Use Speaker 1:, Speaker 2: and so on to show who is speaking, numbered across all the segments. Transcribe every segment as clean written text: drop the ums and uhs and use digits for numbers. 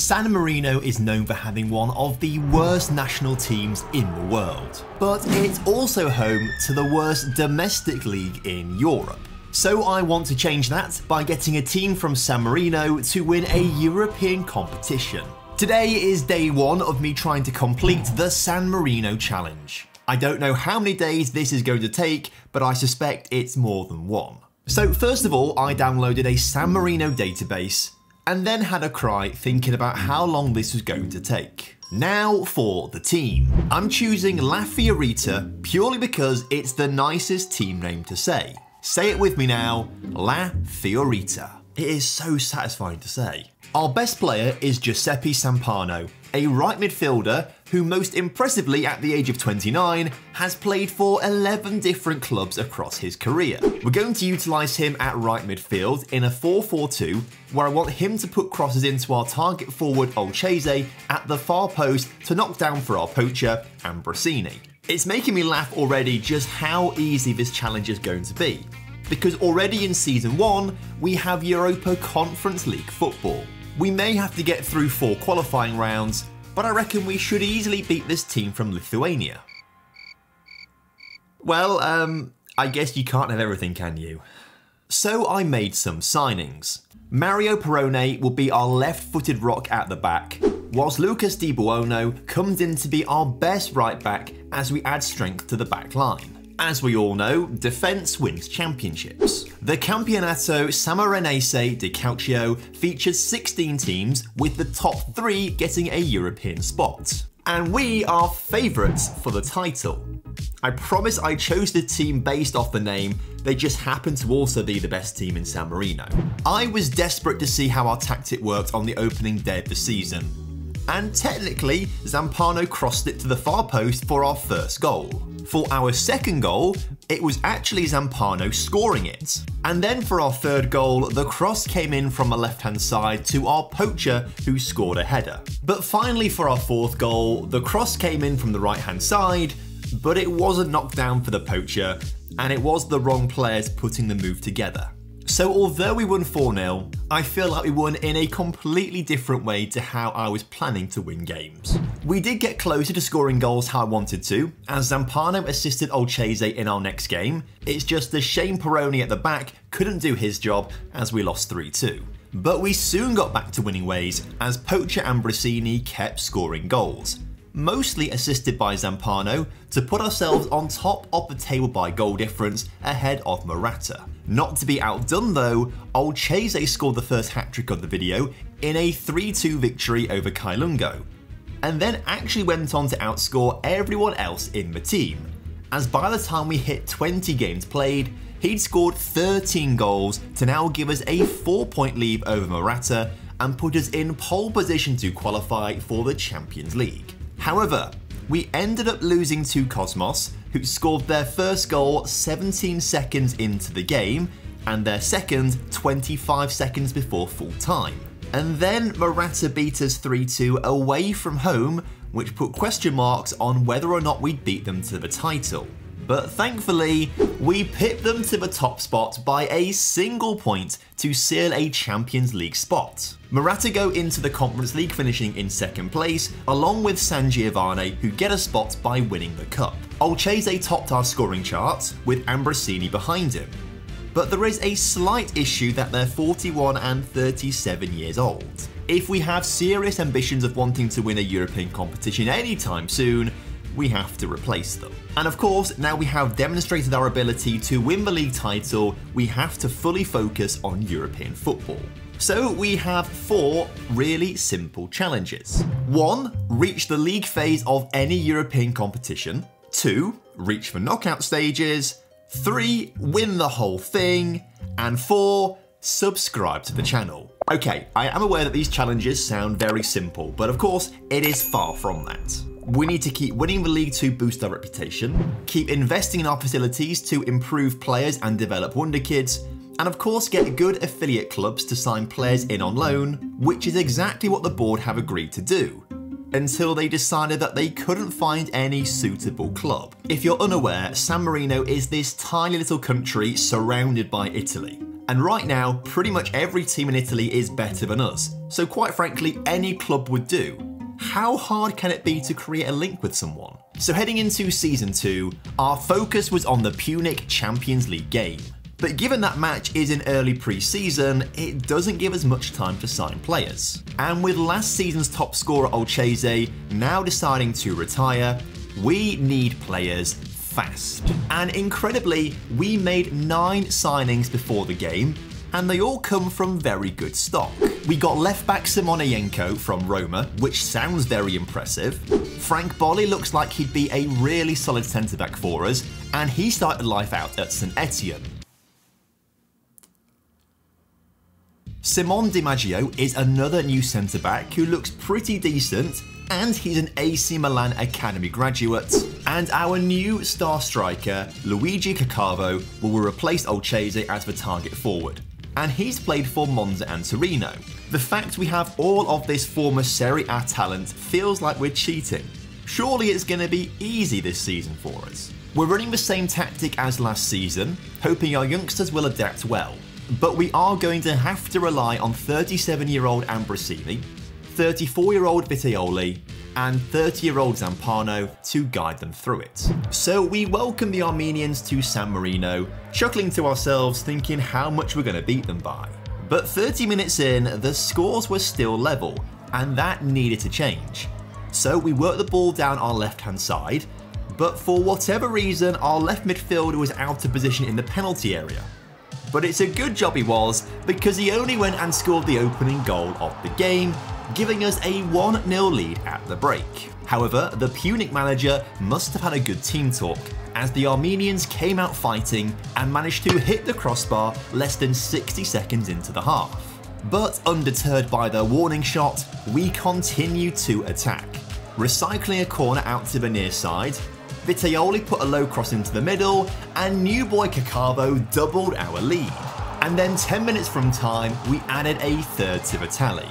Speaker 1: San Marino is known for having one of the worst national teams in the world, but it's also home to the worst domestic league in Europe. So I want to change that by getting a team from San Marino to win a European competition. Today is day one of me trying to complete the San Marino challenge. I don't know how many days this is going to take, but I suspect it's more than one. So first of all, I downloaded a San Marino database and then had a cry thinking about how long this was going to take. Now for the team. I'm choosing La Fiorita purely because it's the nicest team name to say. Say it with me now, La Fiorita. It is so satisfying to say. Our best player is Giuseppe Sampano, a right midfielder who most impressively at the age of 29 has played for 11 different clubs across his career. We're going to utilise him at right midfield in a 4-4-2 where I want him to put crosses into our target forward Olchese at the far post to knock down for our poacher Ambrosini. It's making me laugh already just how easy this challenge is going to be, because already in Season 1 we have Europa Conference League football. We may have to get through 4 qualifying rounds, but I reckon we should easily beat this team from Lithuania. Well, I guess you can't have everything, can you? So I made some signings. Mario Perrone will be our left-footed rock at the back, whilst Lucas Di Buono comes in to be our best right back as we add strength to the back line. As we all know, defence wins championships. The Campionato Sammarinese di Calcio features 16 teams, with the top 3 getting a European spot. And we are favourites for the title. I promise I chose the team based off the name, they just happen to also be the best team in San Marino. I was desperate to see how our tactic worked on the opening day of the season. And technically, Zampano crossed it to the far post for our first goal. For our second goal, it was actually Zampano scoring it. And then for our third goal, the cross came in from the left-hand side to our poacher who scored a header. But finally for our fourth goal, the cross came in from the right-hand side, but it wasn't knocked down for the poacher, and it was the wrong players putting the move together. So although we won 4-0, I feel like we won in a completely different way to how I was planning to win games. We did get closer to scoring goals how I wanted to, as Zampano assisted Olchese in our next game. It's just a shame Perrone at the back couldn't do his job as we lost 3-2. But we soon got back to winning ways as poacher Ambrosini kept scoring goals, mostly assisted by Zampano, to put ourselves on top of the table by goal difference ahead of Morata. Not to be outdone though, Olchese scored the first hat-trick of the video in a 3-2 victory over Kailungo, and then actually went on to outscore everyone else in the team, as by the time we hit 20 games played, he'd scored 13 goals to now give us a 4-point lead over Morata and put us in pole position to qualify for the Champions League. However, we ended up losing to Cosmos, who scored their first goal 17 seconds into the game, and their second 25 seconds before full time. And then Morata beat us 3-2 away from home, which put question marks on whether or not we'd beat them to the title. But thankfully, we pipped them to the top spot by a single point to seal a Champions League spot. Morata go into the Conference League finishing in second place, along with San Giovanni, who get a spot by winning the cup. Olchese topped our scoring charts, with Ambrosini behind him. But there is a slight issue that they're 41 and 37 years old. If we have serious ambitions of wanting to win a European competition anytime soon, we have to replace them. And of course, now we have demonstrated our ability to win the league title, we have to fully focus on European football. So we have 4 really simple challenges. 1. Reach the league phase of any European competition. 2. Reach the knockout stages. 3. Win the whole thing. And 4. Subscribe to the channel. Okay, I am aware that these challenges sound very simple, but of course, it is far from that. We need to keep winning the league to boost our reputation, keep investing in our facilities to improve players and develop wonder kids, and of course get good affiliate clubs to sign players in on loan, which is exactly what the board have agreed to do, until they decided that they couldn't find any suitable club. If you're unaware, San Marino is this tiny little country surrounded by Italy. And right now, pretty much every team in Italy is better than us, so quite frankly, any club would do. How hard can it be to create a link with someone? So heading into Season 2, our focus was on the Punic Champions League game. But given that match is in early pre-season, it doesn't give us much time to sign players. And with last season's top scorer Olcese now deciding to retire, we need players fast. And incredibly, we made 9 signings before the game, and they all come from very good stock. We got left-back Simoneyenko from Roma, which sounds very impressive. Frank Bolli looks like he'd be a really solid centre-back for us, and he started life out at St Etienne. Simon Di Maggio is another new centre-back who looks pretty decent, and he's an AC Milan Academy graduate. And our new star striker, Luigi Caccavo, will replace Olcese as the target forward. And he's played for Monza and Torino. The fact we have all of this former Serie A talent feels like we're cheating. Surely it's going to be easy this season for us. We're running the same tactic as last season, hoping our youngsters will adapt well. But we are going to have to rely on 37-year-old Ambrosini, 34-year-old Vitaioli, and 30-year-old Zampano to guide them through it. So we welcome the Armenians to San Marino, chuckling to ourselves thinking how much we're going to beat them by. But 30 minutes in, the scores were still level, and that needed to change. So we worked the ball down our left-hand side, but for whatever reason, our left midfielder was out of position in the penalty area. But it's a good job he was, because he only went and scored the opening goal of the game, giving us a 1-0 lead at the break. However, the Punic manager must have had a good team talk, as the Armenians came out fighting and managed to hit the crossbar less than 60 seconds into the half. But undeterred by their warning shot, we continued to attack, recycling a corner out to the near side. Vitaioli put a low cross into the middle, and new boy Caccavo doubled our lead. And then 10 minutes from time, we added a third to the tally,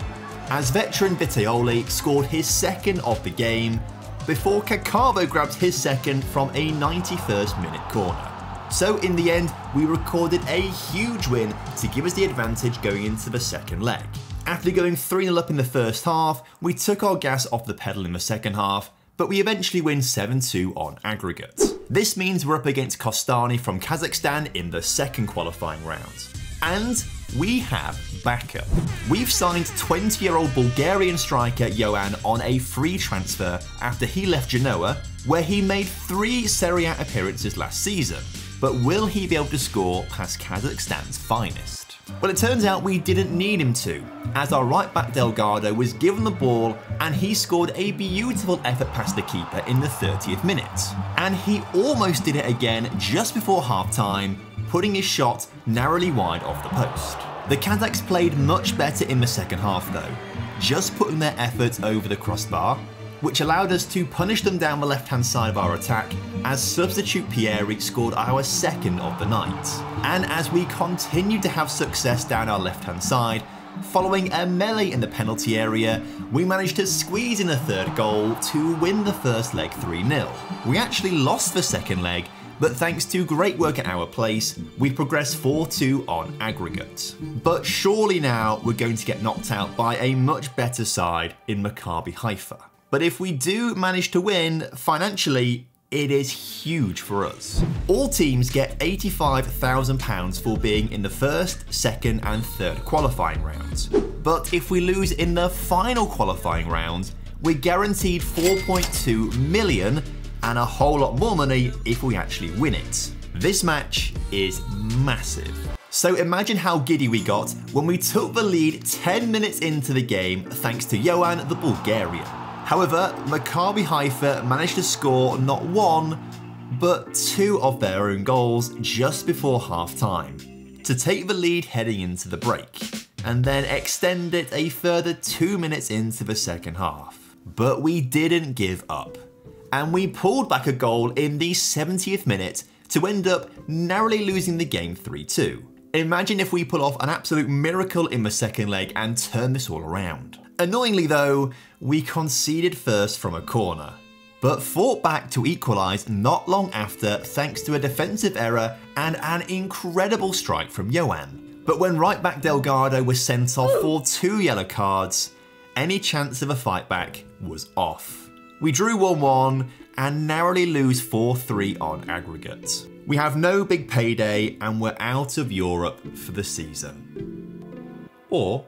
Speaker 1: as veteran Vitaioli scored his second of the game, before Caccavo grabbed his second from a 91st minute corner. So in the end, we recorded a huge win to give us the advantage going into the second leg. After going 3-0 up in the first half, we took our gas off the pedal in the second half, but we eventually win 7-2 on aggregate. This means we're up against Kostani from Kazakhstan in the second qualifying round. And we have backup. We've signed 20-year-old Bulgarian striker Ioan on a free transfer after he left Genoa, where he made 3 Serie A appearances last season. But will he be able to score past Kazakhstan's finest? Well, it turns out we didn't need him to, as our right back Delgado was given the ball and he scored a beautiful effort past the keeper in the 30th minute. And he almost did it again just before half time, putting his shot narrowly wide off the post. The Kazakhs played much better in the second half though, just putting their effort over the crossbar, which allowed us to punish them down the left-hand side of our attack, as substitute Pieri scored our second of the night. And as we continued to have success down our left-hand side, following a melee in the penalty area, we managed to squeeze in a third goal to win the first leg 3-0. We actually lost the second leg, but thanks to great work at our place, we progressed 4-2 on aggregate. But surely now we're going to get knocked out by a much better side in Maccabi Haifa. But if we do manage to win, financially, it is huge for us. All teams get £85,000 for being in the first, second and third qualifying rounds. But if we lose in the final qualifying round, we're guaranteed 4.2 million and a whole lot more money if we actually win it. This match is massive. So imagine how giddy we got when we took the lead 10 minutes into the game thanks to Ioan the Bulgarian. However, Maccabi Haifa managed to score not 1, but 2 of their own goals just before half-time, to take the lead heading into the break, and then extend it a further 2 minutes into the second half. But we didn't give up, and we pulled back a goal in the 70th minute to end up narrowly losing the game 3-2. Imagine if we pull off an absolute miracle in the second leg and turn this all around. Annoyingly though, we conceded first from a corner, but fought back to equalise not long after thanks to a defensive error and an incredible strike from Ioan. But when right back Delgado was sent off for 2 yellow cards, any chance of a fight back was off. We drew 1-1 and narrowly lose 4-3 on aggregate. We have no big payday and we're out of Europe for the season. Or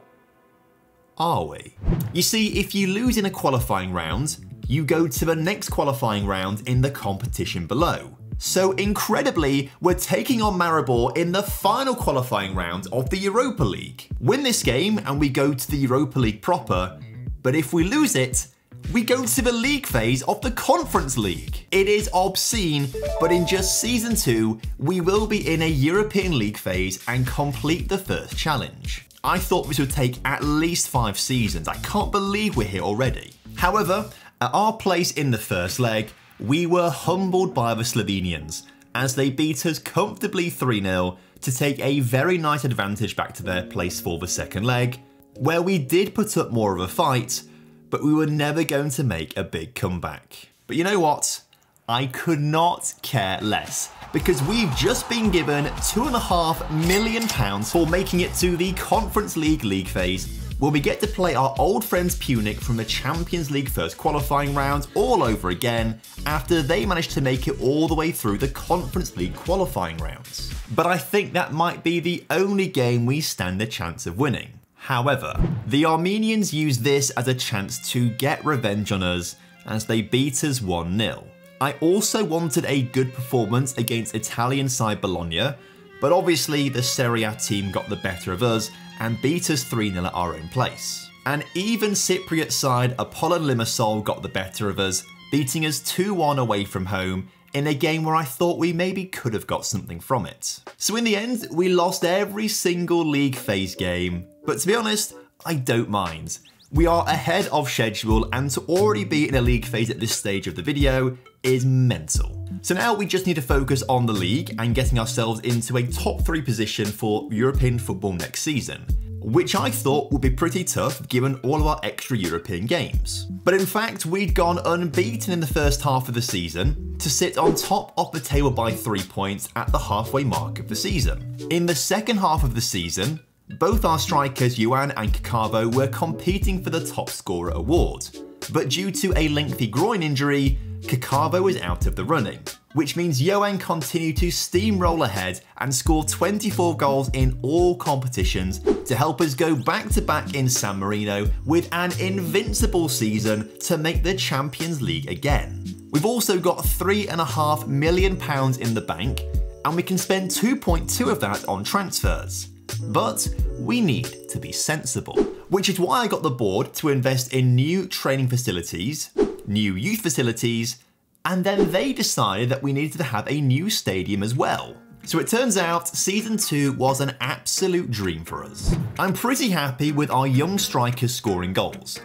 Speaker 1: are we? You see, if you lose in a qualifying round, you go to the next qualifying round in the competition below. So incredibly, we're taking on Maribor in the final qualifying round of the Europa League. Win this game and we go to the Europa League proper, but if we lose it, we go to the league phase of the Conference League. It is obscene, but in just Season 2, we will be in a European League phase and complete the first challenge. I thought this would take at least 5 seasons. I can't believe we're here already. However, at our place in the first leg, we were humbled by the Slovenians as they beat us comfortably 3-0 to take a very nice advantage back to their place for the second leg, where we did put up more of a fight, but we were never going to make a big comeback. But you know what? I could not care less, because we've just been given £2.5 million for making it to the Conference League phase, where we get to play our old friends Punic from the Champions League first qualifying round all over again after they managed to make it all the way through the Conference League qualifying rounds. But I think that might be the only game we stand a chance of winning. However, the Armenians use this as a chance to get revenge on us as they beat us 1-0. I also wanted a good performance against Italian side Bologna, but obviously the Serie A team got the better of us and beat us 3-0 at our own place. And even Cypriot side Apollon Limassol got the better of us, beating us 2-1 away from home in a game where I thought we maybe could have got something from it. So in the end, we lost every single league phase game, but to be honest, I don't mind. We are ahead of schedule, and to already be in a league phase at this stage of the video is mental. So now we just need to focus on the league and getting ourselves into a top 3 position for European football next season, which I thought would be pretty tough given all of our extra European games. But in fact, we'd gone unbeaten in the first half of the season to sit on top of the table by 3 points at the halfway mark of the season. In the second half of the season, both our strikers Ioan and Kakavo were competing for the top scorer award, but due to a lengthy groin injury, Kakavo was out of the running, which means Ioan continued to steamroll ahead and score 24 goals in all competitions to help us go back-to-back in San Marino with an invincible season to make the Champions League again. We've also got £3.5 million in the bank, and we can spend 2.2 of that on transfers. But we need to be sensible, which is why I got the board to invest in new training facilities, new youth facilities, and then they decided that we needed to have a new stadium as well. So it turns out Season 2 was an absolute dream for us. I'm pretty happy with our young strikers scoring goals,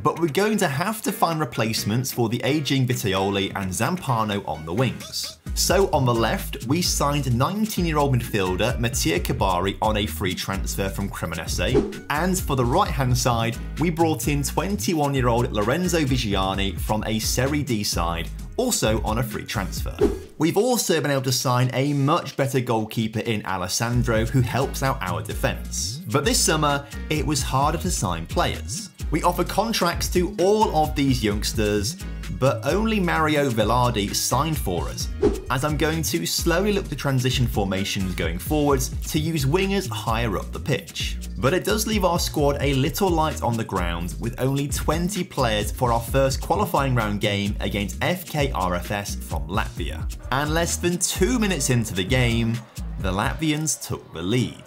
Speaker 1: but we're going to have to find replacements for the aging Vitaioli and Zampano on the wings. So on the left, we signed 19-year-old midfielder Mattia Kabari on a free transfer from Cremonese, and for the right-hand side, we brought in 21-year-old Lorenzo Vigiani from a Serie D side, also on a free transfer. We've also been able to sign a much better goalkeeper in Alessandro who helps out our defence. But this summer, it was harder to sign players. We offer contracts to all of these youngsters, but only Mario Velarde signed for us, as I'm going to slowly look to transition formations going forwards to use wingers higher up the pitch. But it does leave our squad a little light on the ground with only 20 players for our first qualifying round game against FK RFS from Latvia. And less than 2 minutes into the game, the Latvians took the lead.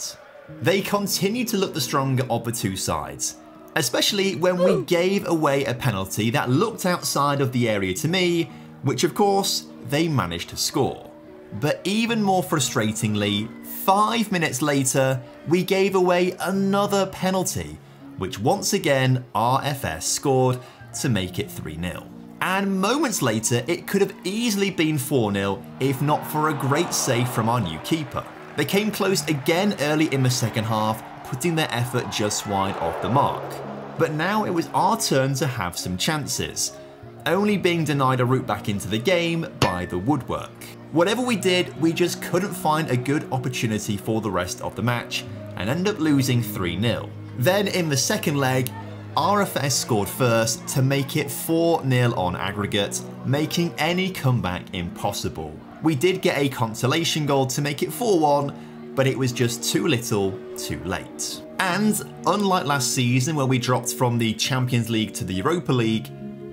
Speaker 1: They continued to look the stronger of the two sides, especially when we gave away a penalty that looked outside of the area to me, which of course they managed to score. But even more frustratingly, 5 minutes later, we gave away another penalty, which once again RFS scored to make it 3-0. And moments later, it could have easily been 4-0 if not for a great save from our new keeper. They came close again early in the second half, putting their effort just wide off the mark. But now it was our turn to have some chances, only being denied a route back into the game by the woodwork. Whatever we did, we just couldn't find a good opportunity for the rest of the match, and end up losing 3-0. Then in the second leg, RFS scored first to make it 4-0 on aggregate, making any comeback impossible. We did get a consolation goal to make it 4-1, but it was just too little, too late. And unlike last season where we dropped from the Champions League to the Europa League,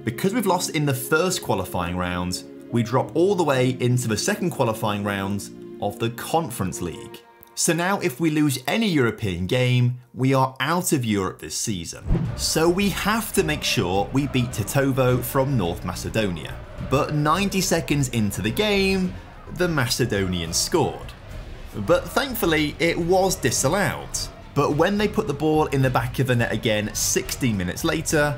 Speaker 1: because we've lost in the first qualifying round, we drop all the way into the second qualifying round of the Conference League. So now if we lose any European game, we are out of Europe this season. So we have to make sure we beat Tetovo from North Macedonia. But 90 seconds into the game, the Macedonians scored. But thankfully it was disallowed. But when they put the ball in the back of the net again 16 minutes later,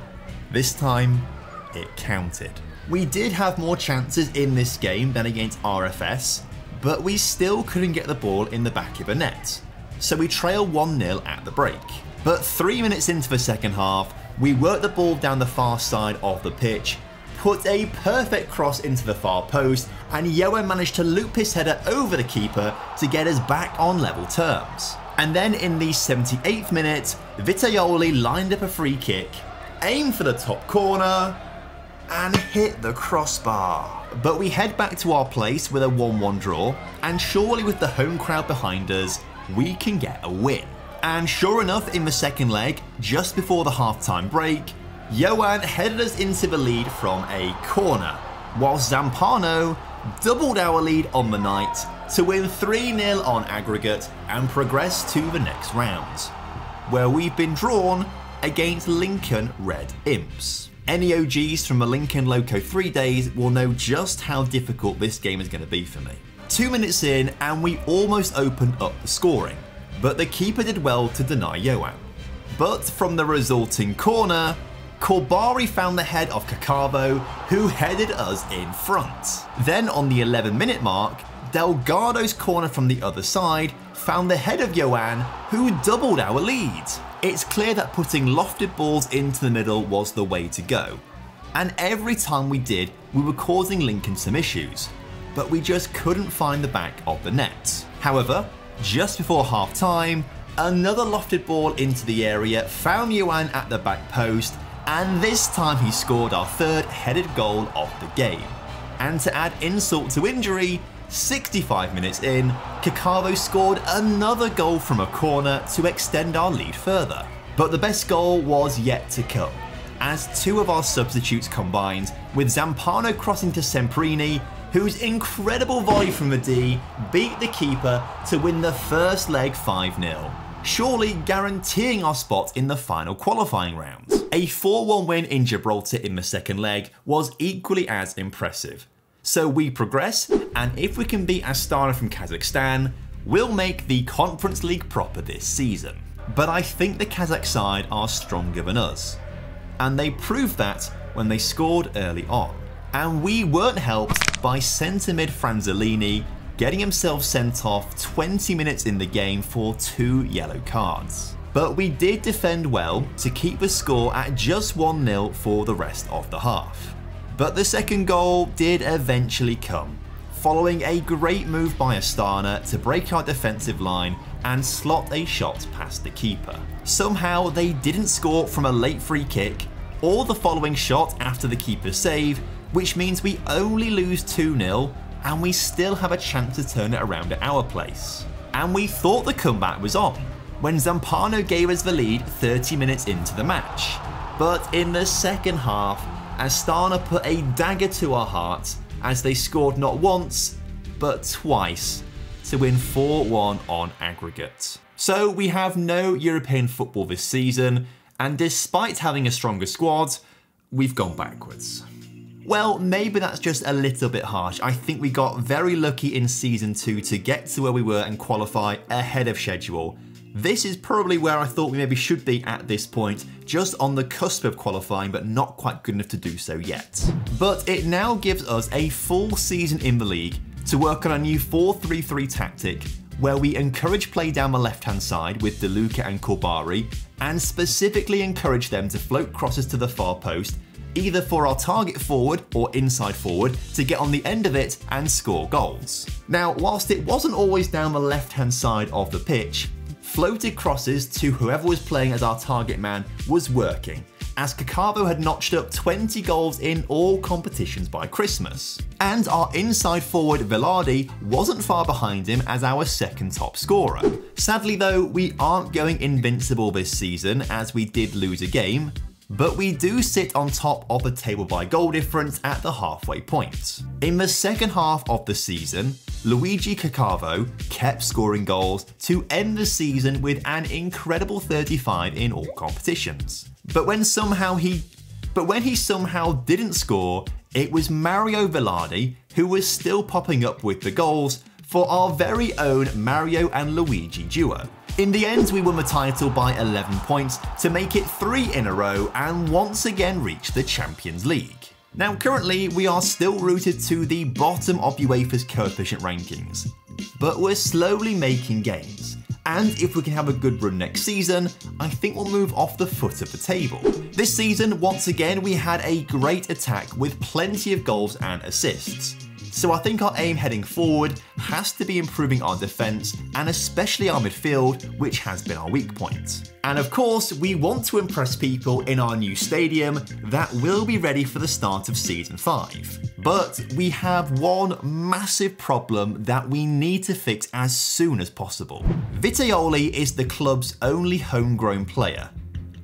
Speaker 1: this time it counted. We did have more chances in this game than against RFS, but we still couldn't get the ball in the back of the net. So we trail 1-0 at the break. But 3 minutes into the second half, we worked the ball down the far side of the pitch, put a perfect cross into the far post, and Johan managed to loop his header over the keeper to get us back on level terms. And then in the 78th minute, Vitaioli lined up a free kick, aimed for the top corner, and hit the crossbar. But we head back to our place with a 1-1 draw, and surely with the home crowd behind us, we can get a win. And sure enough, in the second leg, just before the half-time break, Johan headed us into the lead from a corner, whilst Zampano doubled our lead on the night to win 3-0 on aggregate and progress to the next round, where we've been drawn against Lincoln Red Imps. Any OGs from the Lincoln Loco 3 days will know just how difficult this game is going to be for me. 2 minutes in and we almost opened up the scoring, but the keeper did well to deny Johan. But from the resulting corner, Corbari found the head of Kakavo, who headed us in front. Then on the 11-minute mark, Delgado's corner from the other side found the head of Johan, who doubled our lead. It's clear that putting lofted balls into the middle was the way to go. And every time we did, we were causing Lincoln some issues, but we just couldn't find the back of the net. However, just before half time, another lofted ball into the area found Johan at the back post, and this time he scored our third headed goal of the game. And to add insult to injury, 65 minutes in, Kakavo scored another goal from a corner to extend our lead further. But the best goal was yet to come, as two of our substitutes combined, with Zampano crossing to Semprini, whose incredible volley from the D beat the keeper to win the first leg 5-0, surely guaranteeing our spot in the final qualifying round. A 4-1 win in Gibraltar in the second leg was equally as impressive. So we progress, and if we can beat Astana from Kazakhstan, we'll make the Conference League proper this season. But I think the Kazakh side are stronger than us, and they proved that when they scored early on. And we weren't helped by centre mid Franzolini getting himself sent off 20 minutes in the game for 2 yellow cards. But we did defend well to keep the score at just 1-0 for the rest of the half. But the second goal did eventually come, following a great move by Astana to break our defensive line and slot a shot past the keeper. Somehow they didn't score from a late free kick or the following shot after the keeper's save, which means we only lose 2-0 and we still have a chance to turn it around at our place. And we thought the comeback was on when Zampano gave us the lead 30 minutes into the match. But in the second half, Astana put a dagger to our hearts as they scored not once, but twice to win 4-1 on aggregate. So we have no European football this season, and despite having a stronger squad, we've gone backwards. Well, maybe that's just a little bit harsh. I think we got very lucky in Season 2 to get to where we were and qualify ahead of schedule. This is probably where I thought we maybe should be at this point, just on the cusp of qualifying, but not quite good enough to do so yet. But it now gives us a full season in the league to work on a new 4-3-3 tactic, where we encourage play down the left-hand side with De Luca and Corbari, and specifically encourage them to float crosses to the far post, either for our target forward or inside forward, to get on the end of it and score goals. Now, whilst it wasn't always down the left-hand side of the pitch, floated crosses to whoever was playing as our target man was working, as Kakavo had notched up 20 goals in all competitions by Christmas. And our inside forward Velarde wasn't far behind him as our second top scorer. Sadly though, we aren't going invincible this season as we did lose a game, but we do sit on top of the table by goal difference at the halfway point. In the second half of the season, Luigi Kakavo kept scoring goals to end the season with an incredible 35 in all competitions. But when he somehow didn't score, it was Mario Velarde who was still popping up with the goals for our very own Mario and Luigi duo. In the end, we won the title by 11 points to make it 3 in a row and once again reach the Champions League. Now currently, we are still rooted to the bottom of UEFA's coefficient rankings, but we're slowly making gains. And if we can have a good run next season, I think we'll move off the foot of the table. This season, once again, we had a great attack with plenty of goals and assists. So I think our aim heading forward has to be improving our defence and especially our midfield, which has been our weak point. And of course, we want to impress people in our new stadium that will be ready for the start of Season 5. But we have one massive problem that we need to fix as soon as possible. Vitioli is the club's only homegrown player,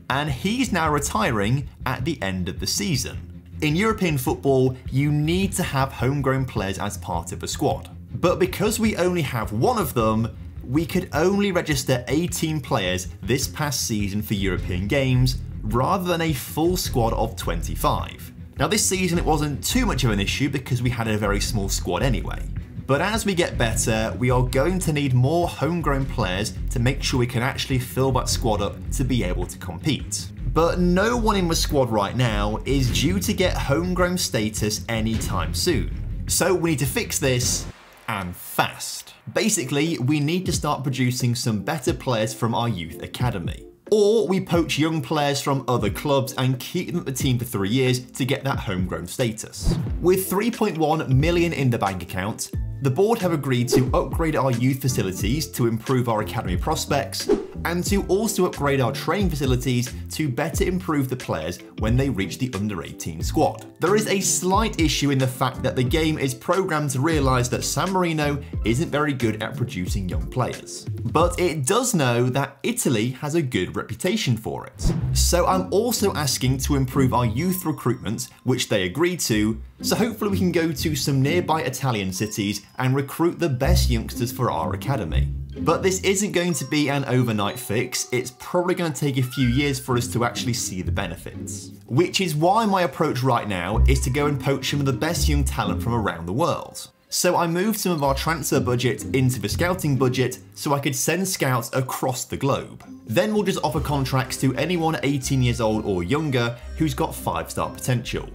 Speaker 1: and he's now retiring at the end of the season. In European football, you need to have homegrown players as part of a squad. But because we only have one of them, we could only register 18 players this past season for European games, rather than a full squad of 25. Now this season it wasn't too much of an issue because we had a very small squad anyway. But as we get better, we are going to need more homegrown players to make sure we can actually fill that squad up to be able to compete. But no one in the squad right now is due to get homegrown status anytime soon. So we need to fix this, and fast. Basically, we need to start producing some better players from our youth academy. Or we poach young players from other clubs and keep them at the team for 3 years to get that homegrown status. With 3.1 million in the bank account, the board have agreed to upgrade our youth facilities to improve our academy prospects, and to also upgrade our training facilities to better improve the players when they reach the under-18 squad. There is a slight issue in the fact that the game is programmed to realise that San Marino isn't very good at producing young players. But it does know that Italy has a good reputation for it. So I'm also asking to improve our youth recruitment, which they agreed to, so hopefully we can go to some nearby Italian cities and recruit the best youngsters for our academy. But this isn't going to be an overnight fix, it's probably going to take a few years for us to actually see the benefits. Which is why my approach right now is to go and poach some of the best young talent from around the world. So I moved some of our transfer budget into the scouting budget so I could send scouts across the globe. Then we'll just offer contracts to anyone 18 years old or younger who's got 5-star potential.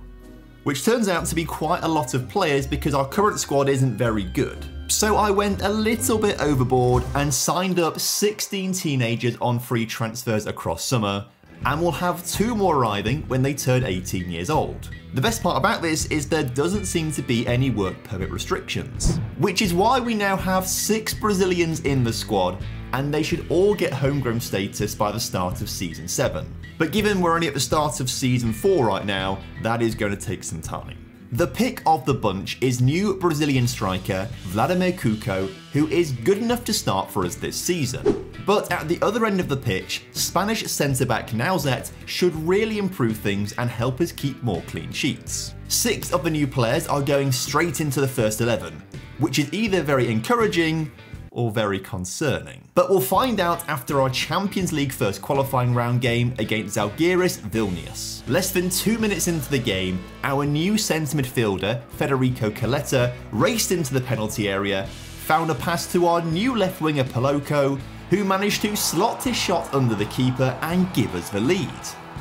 Speaker 1: Which turns out to be quite a lot of players because our current squad isn't very good. So I went a little bit overboard and signed up 16 teenagers on free transfers across summer, and we'll have 2 more arriving when they turn 18 years old. The best part about this is there doesn't seem to be any work permit restrictions, which is why we now have 6 Brazilians in the squad, and they should all get homegrown status by the start of Season 7. But given we're only at the start of Season 4 right now, that is going to take some time. The pick of the bunch is new Brazilian striker Vladimir Cuco, who is good enough to start for us this season. But at the other end of the pitch, Spanish centre-back Nauzet should really improve things and help us keep more clean sheets. 6 of the new players are going straight into the first 11, which is either very encouraging or very concerning. But we'll find out after our Champions League first qualifying round game against Žalgiris Vilnius. Less than 2 minutes into the game, our new centre midfielder, Federico Caletta, raced into the penalty area, found a pass to our new left winger Poloco, who managed to slot his shot under the keeper and give us the lead.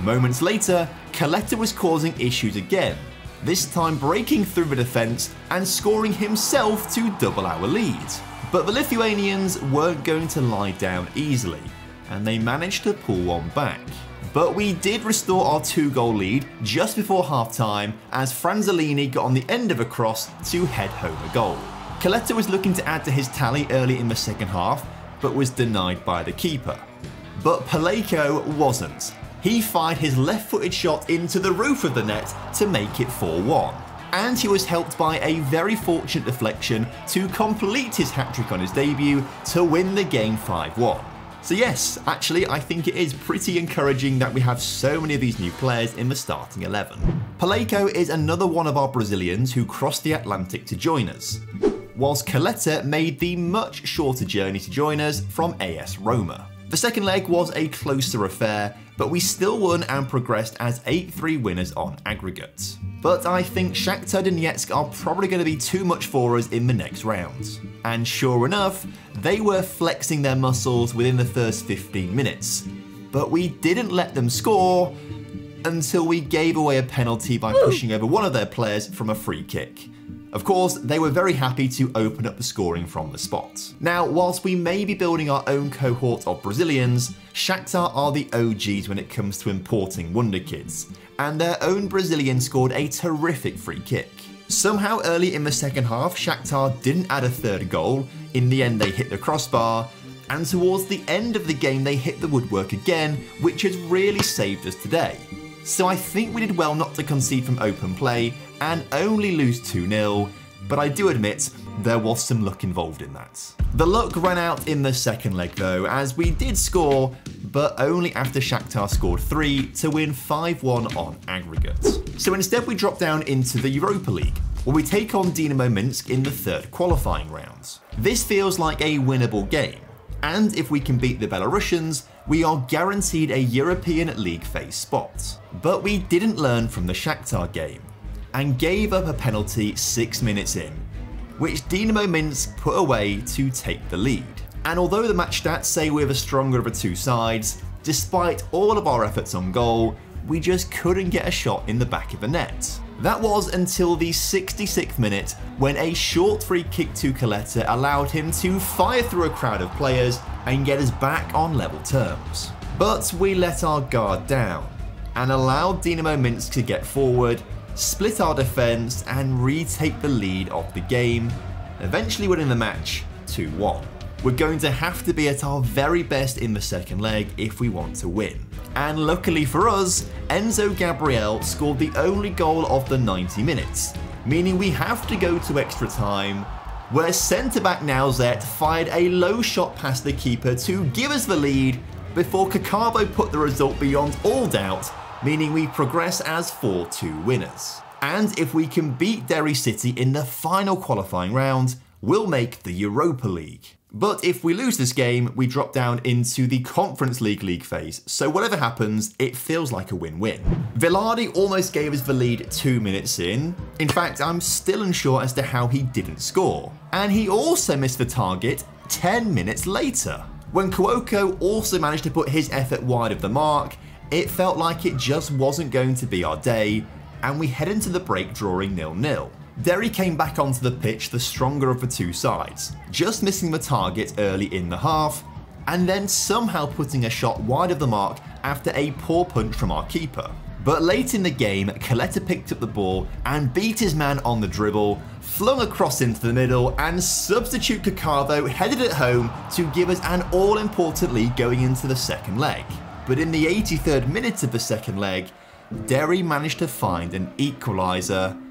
Speaker 1: Moments later, Caletta was causing issues again, this time breaking through the defence and scoring himself to double our lead. But the Lithuanians weren't going to lie down easily, and they managed to pull one back. But we did restore our 2-goal lead just before half-time as Franzolini got on the end of a cross to head home a goal. Caletta was looking to add to his tally early in the second half, but was denied by the keeper. But Paleko wasn't. He fired his left-footed shot into the roof of the net to make it 4-1. And he was helped by a very fortunate deflection to complete his hat-trick on his debut to win the game 5-1. So yes, actually I think it is pretty encouraging that we have so many of these new players in the starting 11. Paleko is another one of our Brazilians who crossed the Atlantic to join us, whilst Coletta made the much shorter journey to join us from AS Roma. The second leg was a closer affair, but we still won and progressed as 8-3 winners on aggregate. But I think Shakhtar Donetsk are probably going to be too much for us in the next round. And sure enough, they were flexing their muscles within the first 15 minutes. But we didn't let them score until we gave away a penalty by pushing over one of their players from a free kick. Of course, they were very happy to open up the scoring from the spot. Now, whilst we may be building our own cohort of Brazilians, Shakhtar are the OGs when it comes to importing wonder kids, and their own Brazilian scored a terrific free kick. Somehow early in the second half, Shakhtar didn't add a third goal. In the end, they hit the crossbar, and towards the end of the game, they hit the woodwork again, which has really saved us today. So I think we did well not to concede from open play and only lose 2-0, but I do admit there was some luck involved in that. The luck ran out in the second leg though, as we did score, but only after Shakhtar scored 3 to win 5-1 on aggregate. So instead we drop down into the Europa League, where we take on Dinamo Minsk in the third qualifying round. This feels like a winnable game, and if we can beat the Belarusians, we are guaranteed a European League phase spot. But we didn't learn from the Shakhtar game, and gave up a penalty 6 minutes in, which Dinamo Minsk put away to take the lead. And although the match stats say we're the stronger of the two sides, despite all of our efforts on goal, we just couldn't get a shot in the back of the net. That was until the 66th minute, when a short free kick to Coletta allowed him to fire through a crowd of players and get us back on level terms. But we let our guard down and allowed Dinamo Minsk to get forward, split our defence and retake the lead of the game, eventually winning the match 2-1. We're going to have to be at our very best in the second leg if we want to win. And luckily for us, Enzo Gabriel scored the only goal of the 90 minutes, meaning we have to go to extra time, where centre-back Nauzet fired a low shot past the keeper to give us the lead before Kakabo put the result beyond all doubt, meaning we progress as 4-2 winners. And if we can beat Derry City in the final qualifying round, we'll make the Europa League. But if we lose this game, we drop down into the Conference League phase, so whatever happens, it feels like a win-win. Velarde almost gave us the lead 2 minutes in. In fact, I'm still unsure as to how he didn't score. And he also missed the target 10 minutes later. When Cuoco also managed to put his effort wide of the mark, it felt like it just wasn't going to be our day, and we head into the break drawing 0-0. Derry came back onto the pitch the stronger of the two sides, just missing the target early in the half, and then somehow putting a shot wide of the mark after a poor punch from our keeper. But late in the game, Coletta picked up the ball and beat his man on the dribble, flung across into the middle, and substitute Kakavo headed it home to give us an all-important lead going into the second leg. But in the 83rd minute of the second leg, Derry managed to find an equaliser,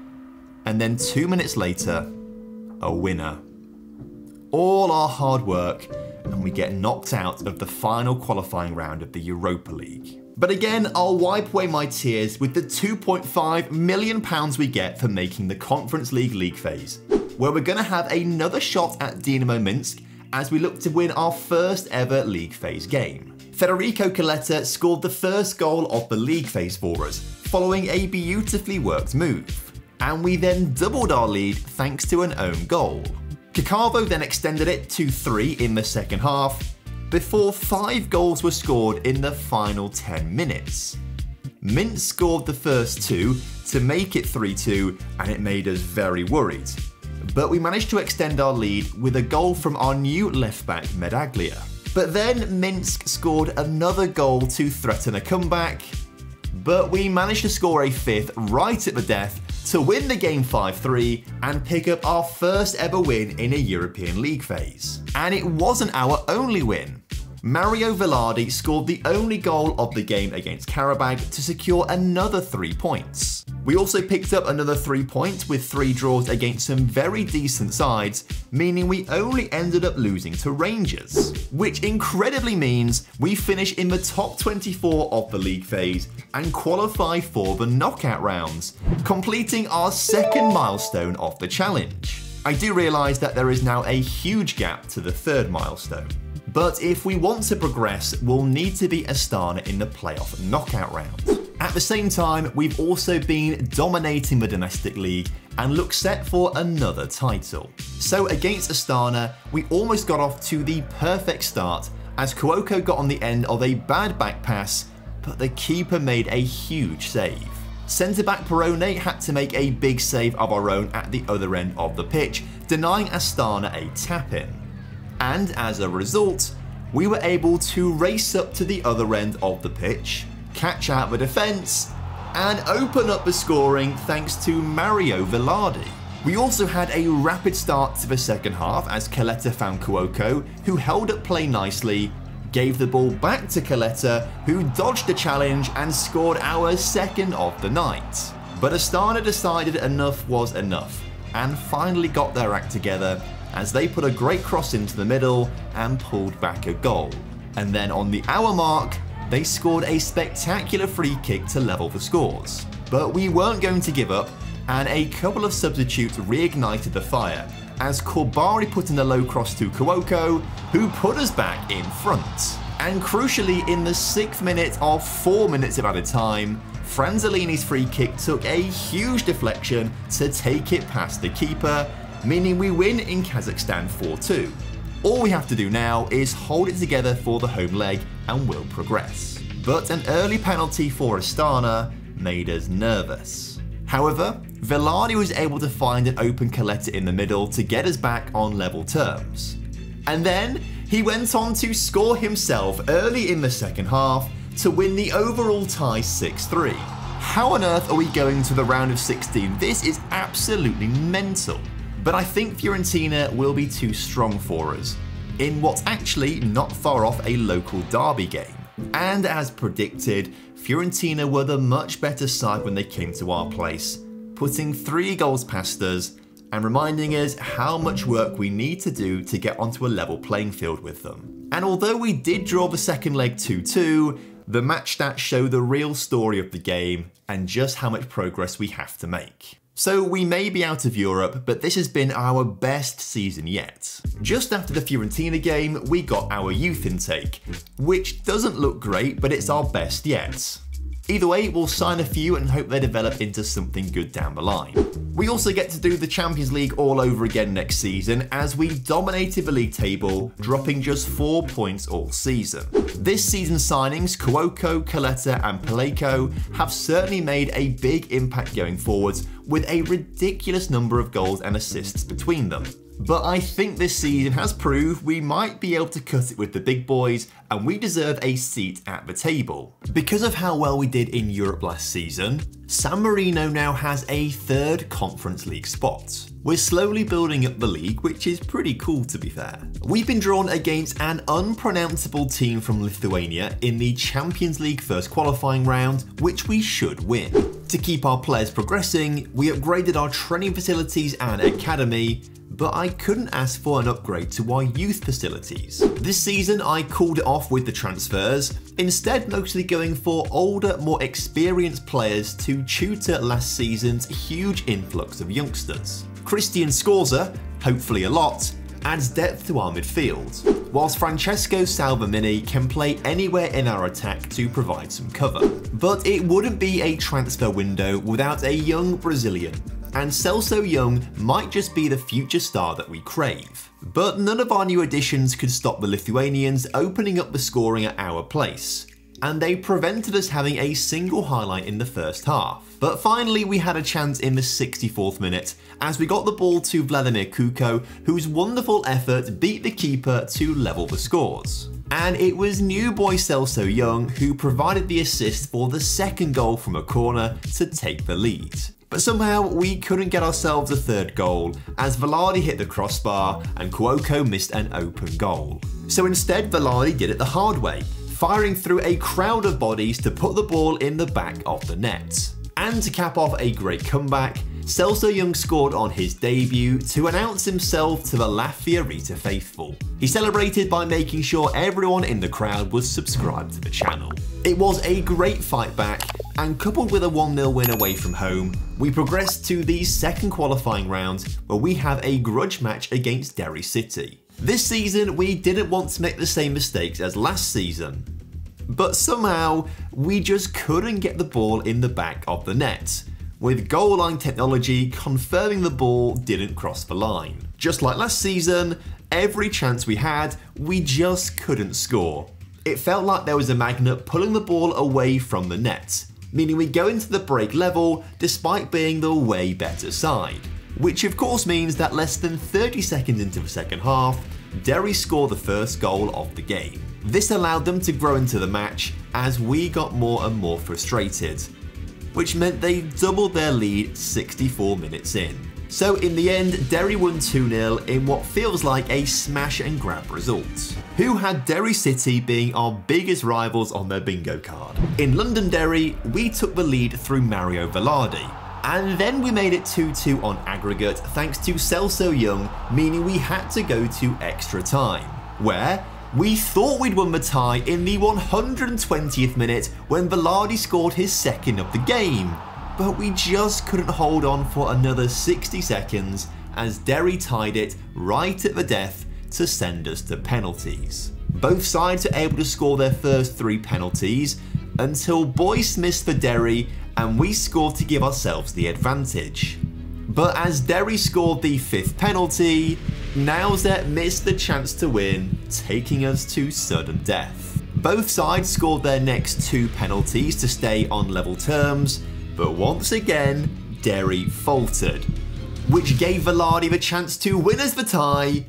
Speaker 1: and then 2 minutes later, a winner. All our hard work, and we get knocked out of the final qualifying round of the Europa League. But again, I'll wipe away my tears with the £2.5 million we get for making the Conference League phase, where we're going to have another shot at Dinamo Minsk as we look to win our first ever league phase game. Federico Coletta scored the first goal of the league phase for us, following a beautifully worked move. And we then doubled our lead thanks to an own goal. Kakavo then extended it to 3 in the second half, before 5 goals were scored in the final 10 minutes. Minsk scored the first 2 to make it 3-2, and it made us very worried. But we managed to extend our lead with a goal from our new left-back Medaglia. But then Minsk scored another goal to threaten a comeback, but we managed to score a 5th right at the death to win the game 5-3 and pick up our first ever win in a European League phase. And it wasn't our only win. Mario Velarde scored the only goal of the game against Karabag to secure another 3 points. We also picked up another 3 points with 3 draws against some very decent sides, meaning we only ended up losing to Rangers, which incredibly means we finish in the top 24 of the league phase and qualify for the knockout rounds, completing our 2nd milestone of the challenge. I do realise that there is now a huge gap to the 3rd milestone. But if we want to progress, we'll need to beat Astana in the playoff knockout round. At the same time, we've also been dominating the domestic league and look set for another title. So against Astana, we almost got off to the perfect start as Cuoco got on the end of a bad back pass, but the keeper made a huge save. Centre-back Perone had to make a big save of our own at the other end of the pitch, denying Astana a tap-in. And as a result, we were able to race up to the other end of the pitch, catch out the defence, and open up the scoring thanks to Mario Velarde. We also had a rapid start to the second half as Caleta found Cuoco, who held up play nicely, gave the ball back to Caleta, who dodged the challenge and scored our 2nd of the night. But Astana decided enough was enough, and finally got their act together as they put a great cross into the middle and pulled back a goal. And then on the hour mark, they scored a spectacular free kick to level the scores. But we weren't going to give up, and a couple of substitutes reignited the fire as Corbari put in a low cross to Cuoco, who put us back in front. And crucially, in the 6th minute of 4 minutes of added time, Franzolini's free kick took a huge deflection to take it past the keeper, meaning we win in Kazakhstan 4-2. All we have to do now is hold it together for the home leg and we'll progress. But an early penalty for Astana made us nervous. However, Velarde was able to find an open Caleta in the middle to get us back on level terms. And then he went on to score himself early in the second half to win the overall tie 6-3. How on earth are we going to the round of 16? This is absolutely mental. But I think Fiorentina will be too strong for us, in what's actually not far off a local derby game. And as predicted, Fiorentina were the much better side when they came to our place, putting 3 goals past us and reminding us how much work we need to do to get onto a level playing field with them. And although we did draw the second leg 2-2, the match stats show the real story of the game and just how much progress we have to make. So we may be out of Europe, but this has been our best season yet. Just after the Fiorentina game, we got our youth intake, which doesn't look great, but it's our best yet. Either way, we'll sign a few and hope they develop into something good down the line. We also get to do the Champions League all over again next season as we dominated the league table, dropping just 4 points all season. This season's signings, Cuoco, Caleta and Paleko, have certainly made a big impact going forwards with a ridiculous number of goals and assists between them. But I think this season has proved we might be able to cut it with the big boys and we deserve a seat at the table. Because of how well we did in Europe last season, San Marino now has a 3rd Conference League spot. We're slowly building up the league, which is pretty cool to be fair. We've been drawn against an unpronounceable team from Lithuania in the Champions League first qualifying round, which we should win. To keep our players progressing, we upgraded our training facilities and academy, but I couldn't ask for an upgrade to our youth facilities. This season I called it off with the transfers, instead mostly going for older, more experienced players to tutor last season's huge influx of youngsters. Christian Scorza, hopefully a lot, adds depth to our midfield, whilst Francesco Salvamini can play anywhere in our attack to provide some cover. But it wouldn't be a transfer window without a young Brazilian, and Celso Young might just be the future star that we crave. But none of our new additions could stop the Lithuanians opening up the scoring at our place, and they prevented us having a single highlight in the first half. But finally we had a chance in the 64th minute as we got the ball to Vladimir Kuko, whose wonderful effort beat the keeper to level the scores. and it was new boy Celso Young who provided the assist for the second goal from a corner to take the lead. But somehow we couldn't get ourselves a third goal as Velarde hit the crossbar and Cuoco missed an open goal. So instead Velarde did it the hard way, firing through a crowd of bodies to put the ball in the back of the net. And to cap off a great comeback, Celso Young scored on his debut to announce himself to the La Fiorita faithful. He celebrated by making sure everyone in the crowd was subscribed to the channel. It was a great fight back, and coupled with a 1-0 win away from home, we progressed to the second qualifying round where we have a grudge match against Derry City. This season we didn't want to make the same mistakes as last season, but somehow we just couldn't get the ball in the back of the net, with goal line technology confirming the ball didn't cross the line. Just like last season, every chance we had, we just couldn't score. It felt like there was a magnet pulling the ball away from the net, meaning we go into the break level despite being the way better side. Which of course means that less than 30 seconds into the second half, Derry scored the first goal of the game. This allowed them to grow into the match as we got more and more frustrated, which meant they doubled their lead 64 minutes in. So in the end, Derry won 2-0 in what feels like a smash and grab result. Who had Derry City being our biggest rivals on their bingo card. In Londonderry, we took the lead through Mario Velarde, and then we made it 2-2 on aggregate thanks to Celso Young, meaning we had to go to extra time, where we thought we'd won the tie in the 120th minute when Velarde scored his second of the game, but we just couldn't hold on for another 60 seconds as Derry tied it right at the death to send us to penalties. Both sides are able to score their first 3 penalties until Boyce missed for Derry and we scored to give ourselves the advantage. But as Derry scored the 5th penalty, Nowzet missed the chance to win, taking us to sudden death. Both sides scored their next 2 penalties to stay on level terms, but once again, Derry faltered, which gave Velarde the chance to win us the tie,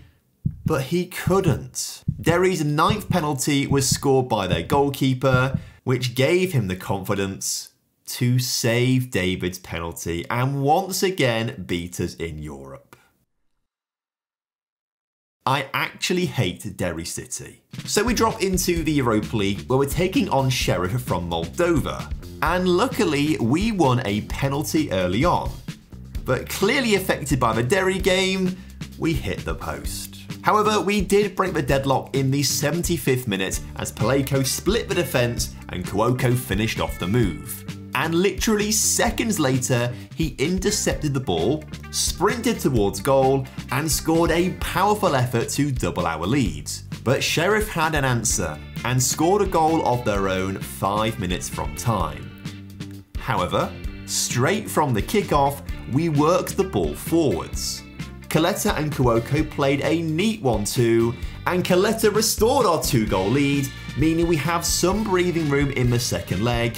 Speaker 1: but he couldn't. Derry's 9th penalty was scored by their goalkeeper, which gave him the confidence to save David's penalty and once again beat us in Europe. I actually hate Derry City. So we drop into the Europa League where we're taking on Sheriff from Moldova. And luckily we won a penalty early on. But clearly affected by the Derry game, we hit the post. However, we did break the deadlock in the 75th minute as Paleko split the defence and Cuoco finished off the move. And literally seconds later, he intercepted the ball, sprinted towards goal, and scored a powerful effort to double our lead. But Sheriff had an answer and scored a goal of their own 5 minutes from time. However, straight from the kickoff, we worked the ball forwards. Coletta and Cuoco played a neat 1-2, and Coletta restored our 2-goal lead, meaning we have some breathing room in the second leg,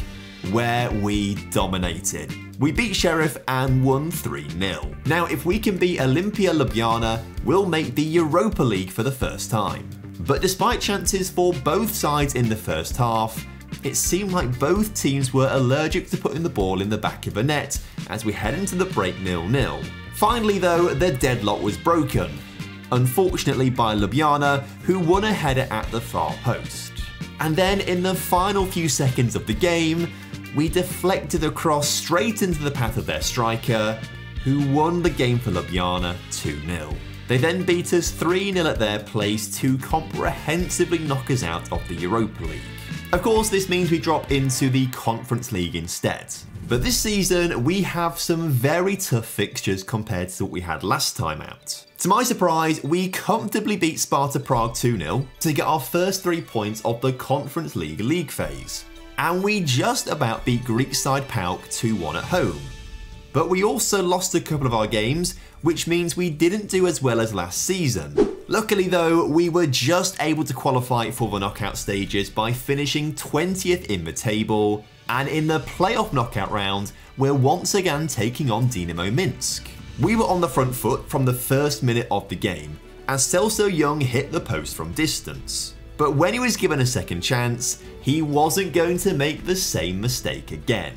Speaker 1: where we dominated. We beat Sheriff and won 3-0. Now, if we can beat Olimpia Ljubljana, we'll make the Europa League for the first time. But despite chances for both sides in the first half, it seemed like both teams were allergic to putting the ball in the back of the net as we head into the break 0-0. Finally though, the deadlock was broken, unfortunately by Ljubljana, who won a header at the far post. And then in the final few seconds of the game, we deflected a cross straight into the path of their striker, who won the game for Ljubljana 2-0. They then beat us 3-0 at their place to comprehensively knock us out of the Europa League. Of course, this means we drop into the Conference League instead. But this season, we have some very tough fixtures compared to what we had last time out. To my surprise, we comfortably beat Sparta Prague 2-0 to get our first 3 points of the Conference League phase. And we just about beat Greek side PAOK 2-1 at home. But we also lost a couple of our games, which means we didn't do as well as last season. Luckily though, we were just able to qualify for the knockout stages by finishing 20th in the table, and in the playoff knockout round, we're once again taking on Dynamo Minsk. We were on the front foot from the first minute of the game, as Celso Young hit the post from distance. But when he was given a second chance, he wasn't going to make the same mistake again.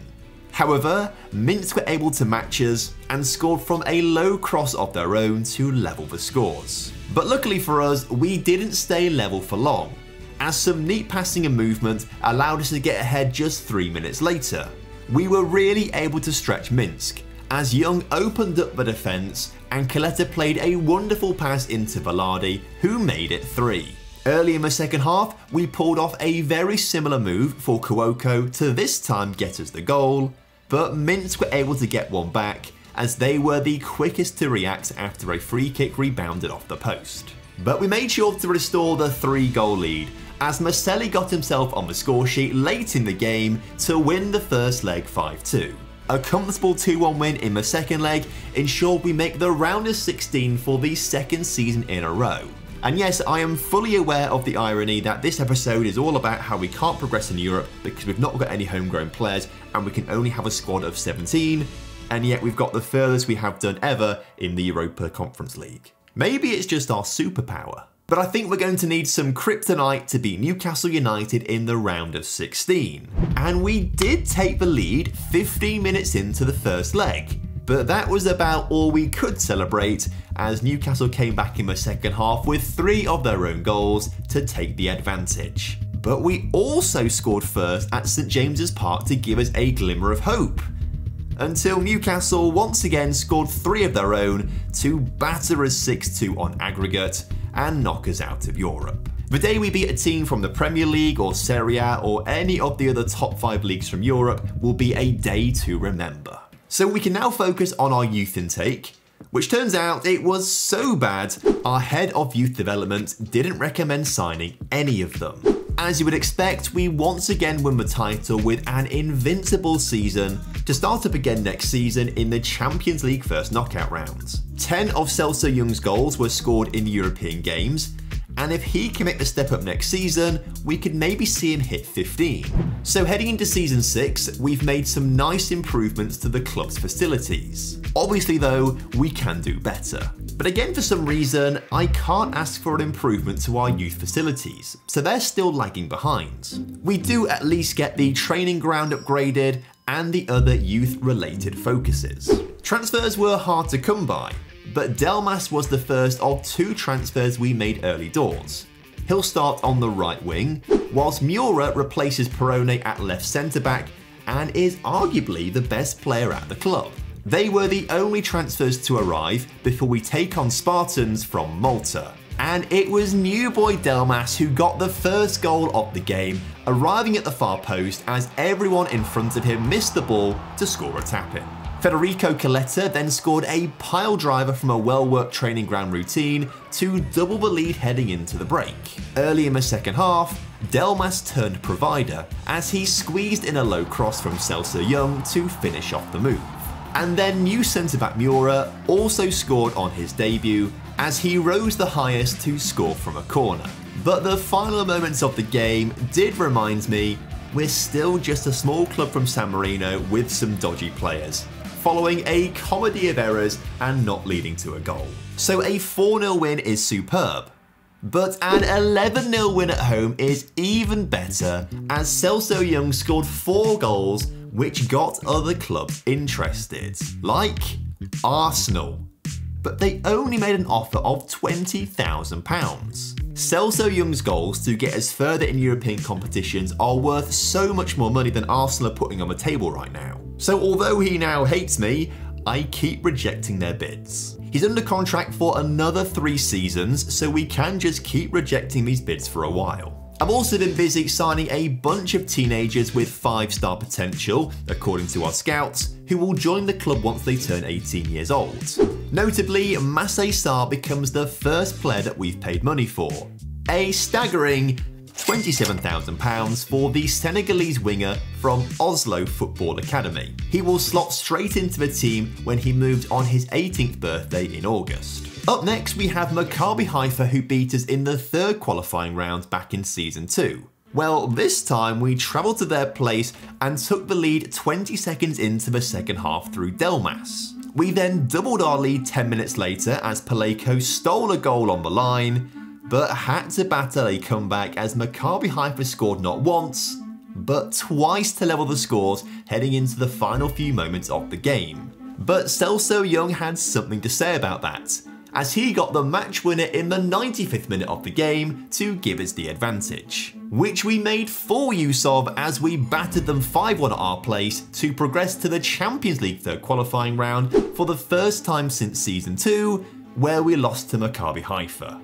Speaker 1: However, Minsk were able to match us and scored from a low cross of their own to level the scores. But luckily for us, we didn't stay level for long, as some neat passing and movement allowed us to get ahead just 3 minutes later. We were really able to stretch Minsk, as Young opened up the defence and Kaleta played a wonderful pass into Velarde, who made it 3. Early in the second half, we pulled off a very similar move for Cuoco to this time get us the goal, but Minsk were able to get one back, as they were the quickest to react after a free kick rebounded off the post. But we made sure to restore the 3-goal lead, as Maselli got himself on the score sheet late in the game to win the first leg 5-2. A comfortable 2-1 win in the second leg ensured we make the round of 16 for the second season in a row. And yes, I am fully aware of the irony that this episode is all about how we can't progress in Europe because we've not got any homegrown players and we can only have a squad of 17, and yet we've got the furthest we have done ever in the Europa Conference League. Maybe it's just our superpower. But I think we're going to need some kryptonite to beat Newcastle United in the round of 16. And we did take the lead 15 minutes into the first leg. But that was about all we could celebrate, as Newcastle came back in the second half with 3 of their own goals to take the advantage. But we also scored first at St James's Park to give us a glimmer of hope, until Newcastle once again scored 3 of their own to batter us 6-2 on aggregate and knock us out of Europe. The day we beat a team from the Premier League or Serie A or any of the other top 5 leagues from Europe will be a day to remember. So we can now focus on our youth intake, which turns out it was so bad our head of youth development didn't recommend signing any of them. As you would expect, we once again won the title with an invincible season to start up again next season in the Champions League first knockout rounds. 10 of Celso Young's goals were scored in the European games, and if he can make the step up next season, we could maybe see him hit 15. So heading into season 6, we've made some nice improvements to the club's facilities. Obviously though, we can do better. But again, for some reason, I can't ask for an improvement to our youth facilities, so they're still lagging behind. We do at least get the training ground upgraded and the other youth-related focuses. Transfers were hard to come by, but Delmas was the first of 2 transfers we made early doors. He'll start on the right wing, whilst Miura replaces Perone at left centre-back and is arguably the best player at the club. They were the only transfers to arrive before we take on Spartans from Malta. And it was new boy Delmas who got the first goal of the game, arriving at the far post as everyone in front of him missed the ball to score a tap-in. Federico Kaleta then scored a pile driver from a well-worked training ground routine to double the lead heading into the break. Early in the second half, Delmas turned provider as he squeezed in a low cross from Celso Young to finish off the move. And then new centre-back Miura also scored on his debut as he rose the highest to score from a corner. But the final moments of the game did remind me we're still just a small club from San Marino with some dodgy players, following a comedy of errors and not leading to a goal. So a 4-0 win is superb, but an 11-0 win at home is even better as Celso Young scored 4 goals which got other clubs interested, like Arsenal. But they only made an offer of £20,000. Celso Young's goals to get us further in European competitions are worth so much more money than Arsenal are putting on the table right now. So although he now hates me, I keep rejecting their bids. He's under contract for another 3 seasons, so we can just keep rejecting these bids for a while. I've also been busy signing a bunch of teenagers with 5-star potential, according to our scouts, who will join the club once they turn 18 years old. Notably, Massey Sarr becomes the first player that we've paid money for. A staggering £27,000 for the Senegalese winger from Oslo Football Academy. He will slot straight into the team when he moved on his 18th birthday in August. Up next, we have Maccabi Haifa, who beat us in the 3rd qualifying round back in Season 2. Well, this time we travelled to their place and took the lead 20 seconds into the second half through Delmas. We then doubled our lead 10 minutes later as Paleko stole a goal on the line, but had to battle a comeback as Maccabi Haifa scored not once, but twice to level the scores heading into the final few moments of the game. But Celso Young had something to say about that, as he got the match winner in the 95th minute of the game to give us the advantage, which we made full use of as we battered them 5-1 at our place to progress to the Champions League third qualifying round for the first time since Season 2, where we lost to Maccabi Haifa.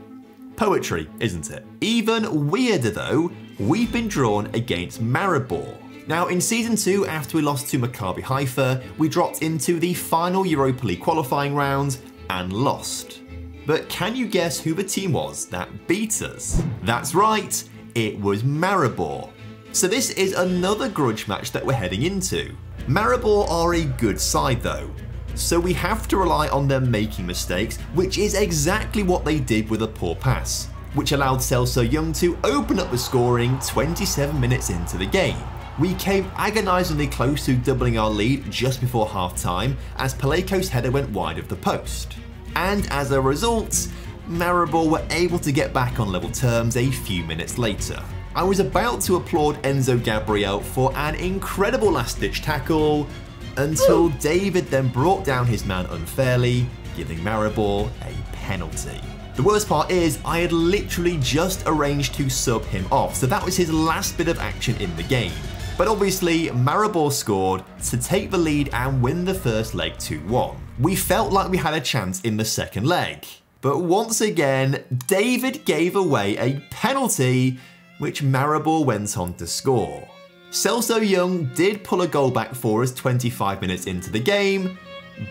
Speaker 1: Poetry, isn't it? Even weirder though, we've been drawn against Maribor. Now in Season 2, after we lost to Maccabi Haifa, we dropped into the final Europa League qualifying round and lost. But can you guess who the team was that beat us? That's right, it was Maribor. So this is another grudge match that we're heading into. Maribor are a good side though, so we have to rely on them making mistakes, which is exactly what they did with a poor pass, which allowed Celso Young to open up the scoring 27 minutes into the game. We came agonisingly close to doubling our lead just before half time as Paleko's header went wide of the post. And as a result, Maribor were able to get back on level terms a few minutes later. I was about to applaud Enzo Gabriel for an incredible last-ditch tackle until David then brought down his man unfairly, giving Maribor a penalty. The worst part is I had literally just arranged to sub him off, so that was his last bit of action in the game. But obviously, Maribor scored to take the lead and win the first leg 2-1. We felt like we had a chance in the second leg. But once again, David gave away a penalty, which Maribor went on to score. Celso Young did pull a goal back for us 25 minutes into the game,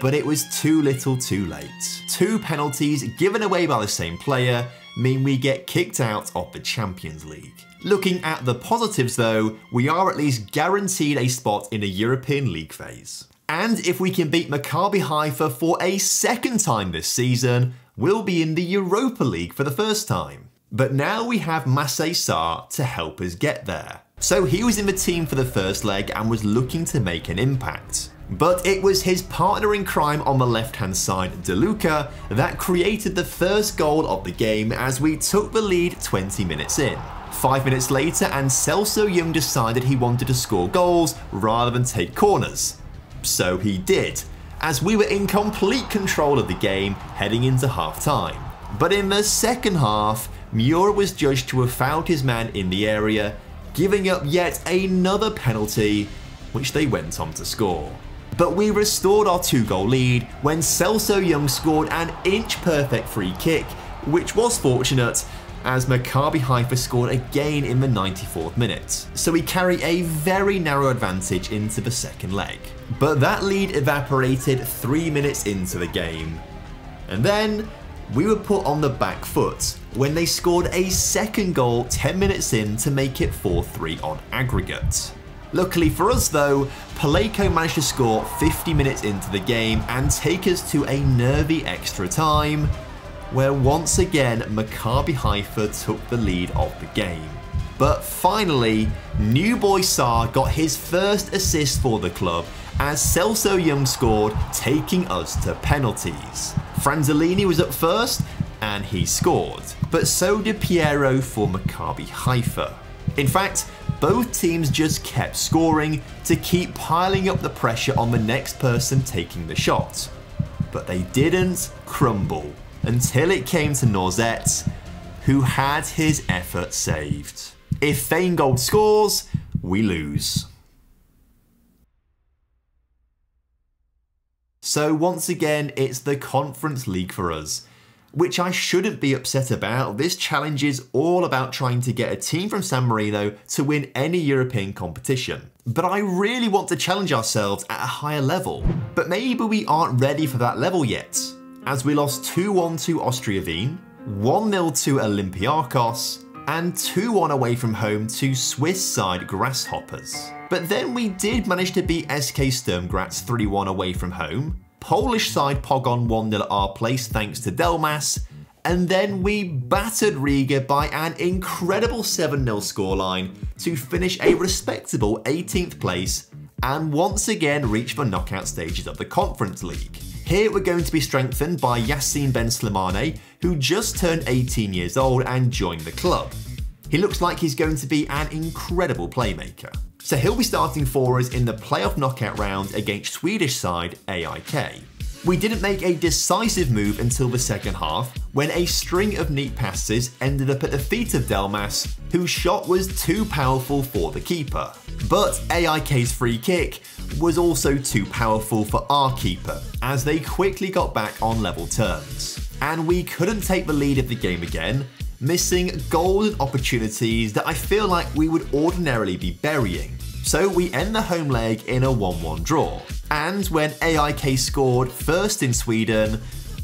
Speaker 1: but it was too little too late. 2 penalties given away by the same player mean we get kicked out of the Champions League. Looking at the positives though, we are at least guaranteed a spot in a European League phase. And if we can beat Maccabi Haifa for a second time this season, we'll be in the Europa League for the first time. But now we have Massey Sarr to help us get there. So he was in the team for the first leg and was looking to make an impact. But it was his partner in crime on the left-hand side, De Luca, that created the first goal of the game as we took the lead 20 minutes in. 5 minutes later, and Celso Young decided he wanted to score goals rather than take corners. So he did, as we were in complete control of the game heading into half-time. But in the second half, Miura was judged to have fouled his man in the area, giving up yet another penalty, which they went on to score. But we restored our 2-goal lead when Celso Young scored an inch-perfect free kick, which was fortunate as Maccabi Haifa scored again in the 94th minute. So we carry a very narrow advantage into the second leg. But that lead evaporated 3 minutes into the game. And then we were put on the back foot when they scored a second goal 10 minutes in to make it 4-3 on aggregate. Luckily for us though, Paleko managed to score 50 minutes into the game and take us to a nervy extra time, where once again Maccabi Haifa took the lead of the game. But finally, new boy Sarr got his first assist for the club as Celso Young scored, taking us to penalties. Franzolini was up first and he scored, but so did Piero for Maccabi Haifa. In fact, both teams just kept scoring to keep piling up the pressure on the next person taking the shot. But they didn't crumble until it came to Norzet, who had his effort saved. If Feingold scores, we lose. So once again, it's the Conference League for us, which I shouldn't be upset about. This challenge is all about trying to get a team from San Marino to win any European competition. But I really want to challenge ourselves at a higher level. But maybe we aren't ready for that level yet, as we lost 2-1 to Austria Wien, 1-0 to Olympiakos, and 2-1 away from home to Swiss side Grasshoppers. But then we did manage to beat SK Sturm Graz 3-1 away from home, Polish side Pogon 1-0 at our place thanks to Delmas, and then we battered Riga by an incredible 7-0 scoreline to finish a respectable 18th place and once again reach the knockout stages of the Conference League. Here we're going to be strengthened by Yassine Ben Slimane, who just turned 18 years old and joined the club. He looks like he's going to be an incredible playmaker. So he'll be starting for us in the playoff knockout round against Swedish side AIK. We didn't make a decisive move until the second half, when a string of neat passes ended up at the feet of Delmas, whose shot was too powerful for the keeper. But AIK's free kick was also too powerful for our keeper, as they quickly got back on level terms. And we couldn't take the lead of the game again, missing golden opportunities that I feel like we would ordinarily be burying. So we end the home leg in a 1-1 draw. And when AIK scored first in Sweden,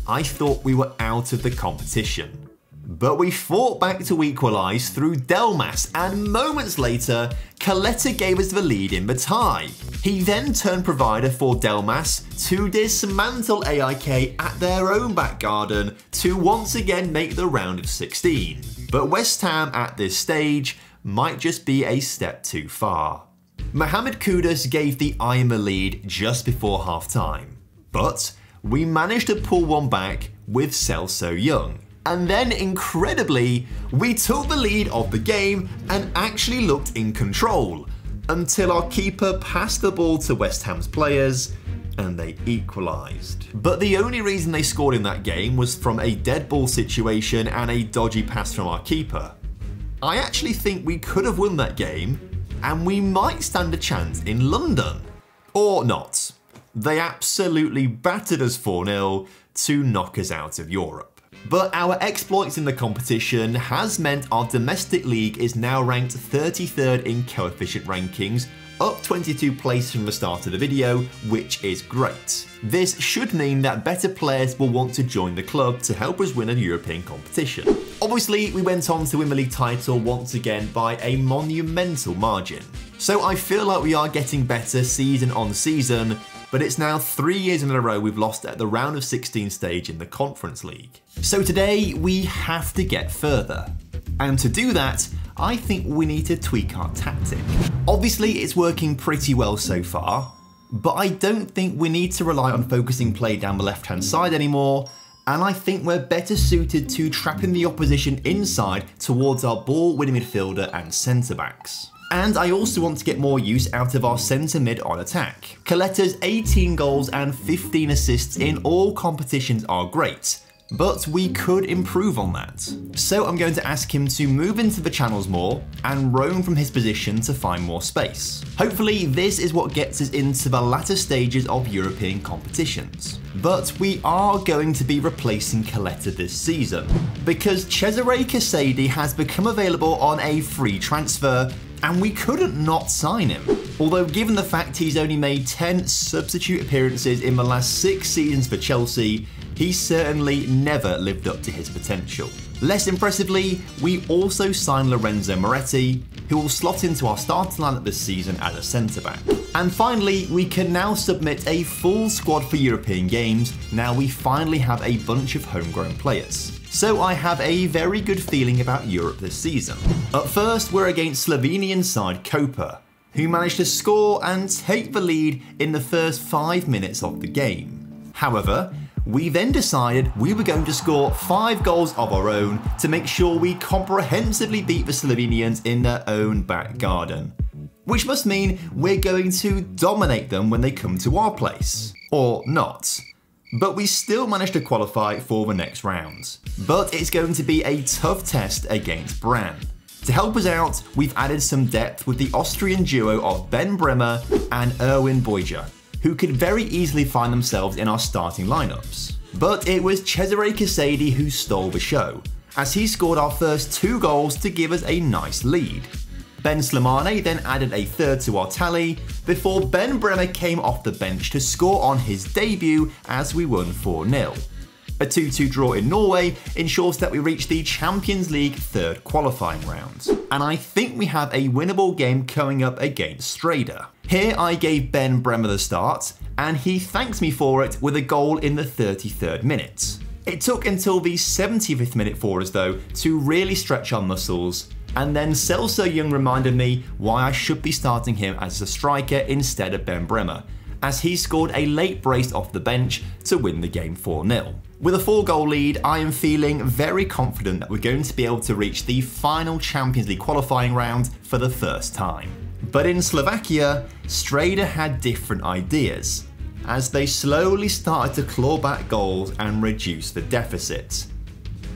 Speaker 1: I thought we were out of the competition. But we fought back to equalise through Delmas, and moments later, Coletta gave us the lead in the tie. He then turned provider for Delmas to dismantle AIK at their own back garden to once again make the round of 16. But West Ham at this stage might just be a step too far. Mohamed Kudus gave the Iron the lead just before half-time, but we managed to pull one back with Celso Young. And then, incredibly, we took the lead of the game and actually looked in control, until our keeper passed the ball to West Ham's players and they equalised. But the only reason they scored in that game was from a dead ball situation and a dodgy pass from our keeper. I actually think we could have won that game, and we might stand a chance in London. Or not. They absolutely battered us 4-0 to knock us out of Europe. But our exploits in the competition has meant our domestic league is now ranked 33rd in coefficient rankings, up 22 places from the start of the video, which is great. This should mean that better players will want to join the club to help us win a European competition. Obviously, we went on to win the league title once again by a monumental margin. So I feel like we are getting better season on season, but it's now 3 years in a row we've lost at the round of 16 stage in the Conference League. So today, we have to get further. And to do that, I think we need to tweak our tactic. Obviously, it's working pretty well so far, but I don't think we need to rely on focusing play down the left-hand side anymore, and I think we're better suited to trapping the opposition inside towards our ball-winning midfielder and centre-backs. And I also want to get more use out of our centre mid on attack. Coletta's 18 goals and 15 assists in all competitions are great, but we could improve on that. So I'm going to ask him to move into the channels more and roam from his position to find more space. Hopefully this is what gets us into the latter stages of European competitions. But we are going to be replacing Coletta this season, because Cesare Casady has become available on a free transfer, and we couldn't not sign him. Although given the fact he's only made 10 substitute appearances in the last 6 seasons for Chelsea, he certainly never lived up to his potential. Less impressively, we also signed Lorenzo Moretti, who will slot into our starting lineup this season as a centre-back. And finally, we can now submit a full squad for European games, now we finally have a bunch of homegrown players. So I have a very good feeling about Europe this season. At first, we're against Slovenian side Koper, who managed to score and take the lead in the first 5 minutes of the game. However, we then decided we were going to score 5 goals of our own to make sure we comprehensively beat the Slovenians in their own back garden. Which must mean we're going to dominate them when they come to our place. Or not. But we still managed to qualify for the next round. But it's going to be a tough test against Bran. To help us out, we've added some depth with the Austrian duo of Ben Bremer and Erwin Boyja, who could very easily find themselves in our starting lineups. But it was Cesare Casady who stole the show, as he scored our first 2 goals to give us a nice lead. Ben Slimane then added a third to our tally, before Ben Bremer came off the bench to score on his debut as we won 4-0. A 2-2 draw in Norway ensures that we reach the Champions League 3rd qualifying round. And I think we have a winnable game coming up against Strada. Here I gave Ben Bremer the start, and he thanks me for it with a goal in the 33rd minute. It took until the 75th minute for us though to really stretch our muscles, and then Celso Young reminded me why I should be starting him as a striker instead of Ben Bremer, as he scored a late brace off the bench to win the game 4-0. With a 4-goal lead, I am feeling very confident that we're going to be able to reach the final Champions League qualifying round for the first time. But in Slovakia, Strada had different ideas, as they slowly started to claw back goals and reduce the deficit.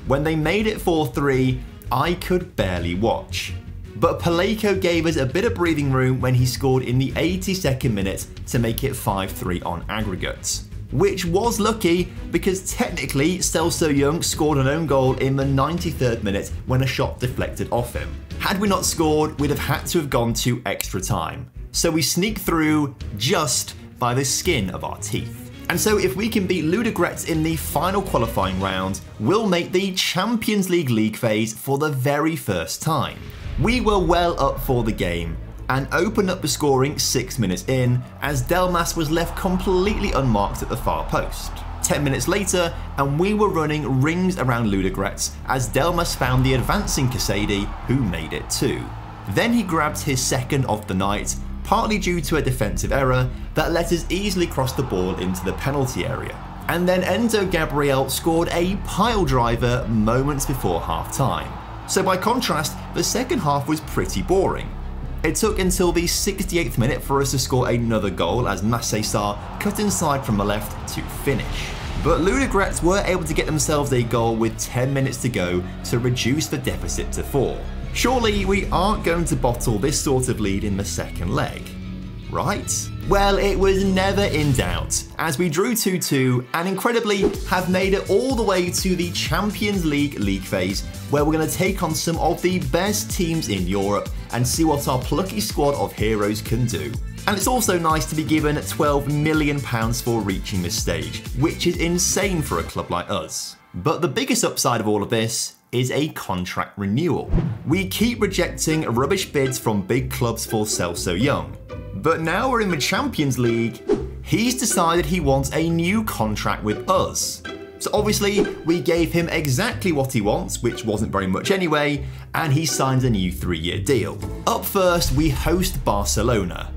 Speaker 1: When they made it 4-3, I could barely watch. But Palejko gave us a bit of breathing room when he scored in the 82nd minute to make it 5-3 on aggregate. Which was lucky because technically Celso Young scored an own goal in the 93rd minute when a shot deflected off him. Had we not scored, we'd have had to have gone to extra time. So we sneaked through just by the skin of our teeth. And so if we can beat Ludogorets in the final qualifying round, we'll make the Champions League phase for the very first time. We were well up for the game and opened up the scoring 6 minutes in as Delmas was left completely unmarked at the far post. 10 minutes later and we were running rings around Ludogorets as Delmas found the advancing Casady, who made it 2. Then he grabbed his second of the night, partly due to a defensive error that let us easily cross the ball into the penalty area. And then Enzo Gabriel scored a pile driver moments before half time. So by contrast, the second half was pretty boring. It took until the 68th minute for us to score another goal as Massaysar cut inside from the left to finish. But Ludogorets were able to get themselves a goal with 10 minutes to go to reduce the deficit to 4. Surely we aren't going to bottle this sort of lead in the second leg, right? Well, it was never in doubt, as we drew 2-2 and incredibly have made it all the way to the Champions League phase, where we're going to take on some of the best teams in Europe and see what our plucky squad of heroes can do. And it's also nice to be given £12 million for reaching this stage, which is insane for a club like us. But the biggest upside of all of this is a contract renewal. We keep rejecting rubbish bids from big clubs for Celso Young. But now we're in the Champions League, he's decided he wants a new contract with us. So obviously, we gave him exactly what he wants, which wasn't very much anyway, and he signs a new 3-year deal. Up first, we host Barcelona.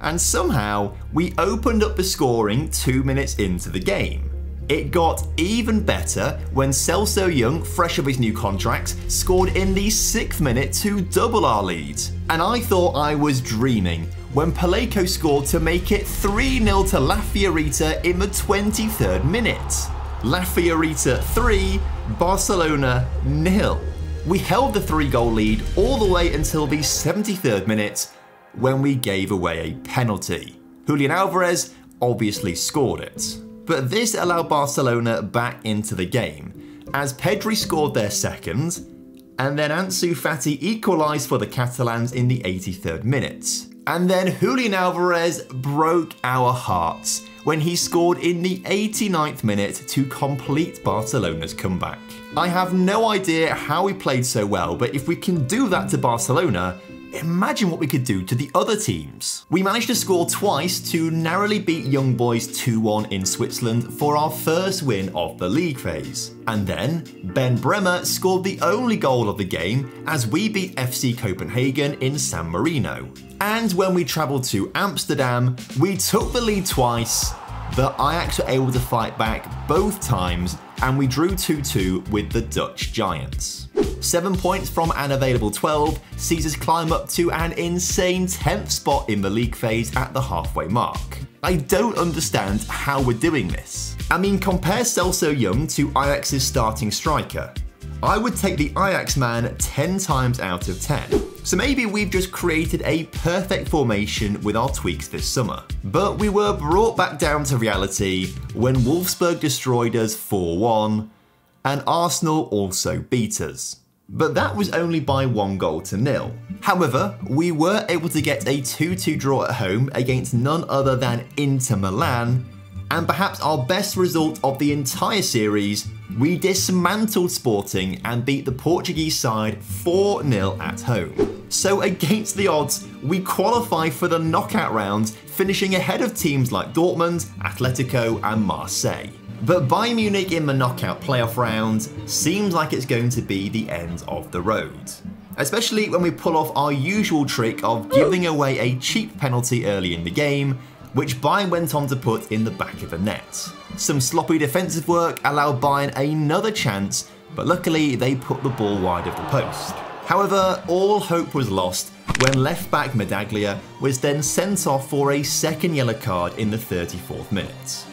Speaker 1: And somehow, we opened up the scoring 2 minutes into the game. It got even better when Celso Young, fresh of his new contract, scored in the 6th minute to double our lead. And I thought I was dreaming when Palejko scored to make it 3-0 to La Fiorita in the 23rd minute. La Fiorita 3, Barcelona 0. We held the 3-goal lead all the way until the 73rd minute when we gave away a penalty. Julian Alvarez obviously scored it. But this allowed Barcelona back into the game, as Pedri scored their second, and then Ansu Fati equalised for the Catalans in the 83rd minute. And then Julian Alvarez broke our hearts when he scored in the 89th minute to complete Barcelona's comeback. I have no idea how we played so well, but if we can do that to Barcelona, imagine what we could do to the other teams. We managed to score twice to narrowly beat Young Boys 2-1 in Switzerland for our first win of the league phase. And then, Ben Bremer scored the only goal of the game as we beat FC Copenhagen in San Marino. And when we travelled to Amsterdam, we took the lead twice, but Ajax were able to fight back both times and we drew 2-2 with the Dutch Giants. 7 points from an available 12 sees us climb up to an insane 10th spot in the league phase at the halfway mark. I don't understand how we're doing this. I mean, compare Celso Young to Ajax's starting striker. I would take the Ajax man 10 times out of 10. So maybe we've just created a perfect formation with our tweaks this summer. But we were brought back down to reality when Wolfsburg destroyed us 4-1 and Arsenal also beat us. But that was only by 1-0. However, we were able to get a 2-2 draw at home against none other than Inter Milan, and perhaps our best result of the entire series, we dismantled Sporting and beat the Portuguese side 4-0 at home. So against the odds, we qualify for the knockout rounds, finishing ahead of teams like Dortmund, Atletico and Marseille. But Bayern Munich in the knockout playoff round seems like it's going to be the end of the road. Especially when we pull off our usual trick of giving away a cheap penalty early in the game, which Bayern went on to put in the back of the net. Some sloppy defensive work allowed Bayern another chance, but luckily they put the ball wide of the post. However, all hope was lost when left-back Medaglia was then sent off for a second yellow card in the 34th minute.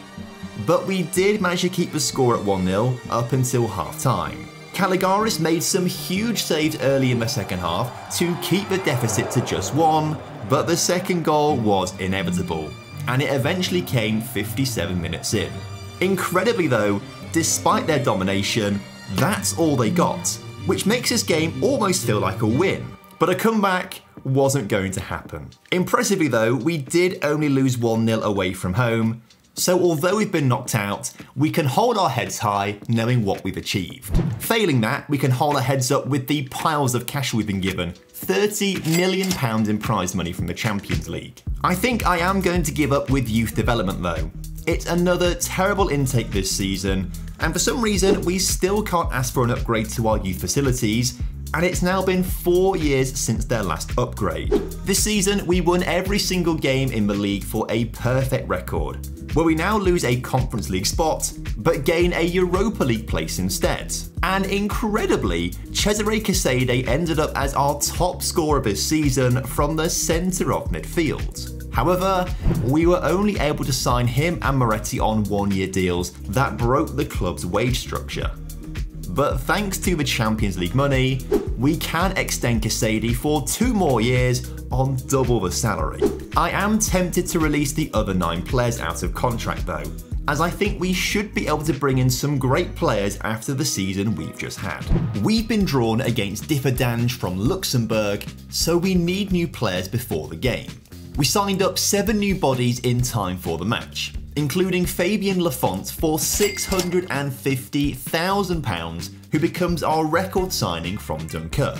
Speaker 1: But we did manage to keep the score at 1-0 up until half-time. Caligaris made some huge saves early in the second half to keep the deficit to just 1, but the second goal was inevitable, and it eventually came 57 minutes in. Incredibly though, despite their domination, that's all they got, which makes this game almost feel like a win. But a comeback wasn't going to happen. Impressively though, we did only lose 1-0 away from home, so although we've been knocked out, we can hold our heads high knowing what we've achieved. Failing that, we can hold our heads up with the piles of cash we've been given, £30 million in prize money from the Champions League. I think I am going to give up with youth development though. It's another terrible intake this season, and for some reason we still can't ask for an upgrade to our youth facilities, and it's now been 4 years since their last upgrade. This season we won every single game in the league for a perfect record, where we now lose a Conference League spot, but gain a Europa League place instead. And incredibly, Cesare Casade ended up as our top scorer this season from the centre of midfield. However, we were only able to sign him and Moretti on 1-year deals that broke the club's wage structure. But thanks to the Champions League money, we can extend Casade for 2 more years on double the salary. I am tempted to release the other 9 players out of contract though, as I think we should be able to bring in some great players after the season we've just had. We've been drawn against Differdange from Luxembourg, so we need new players before the game. We signed up 7 new bodies in time for the match, including Fabien Lafont for £650,000, who becomes our record signing from Dunkirk.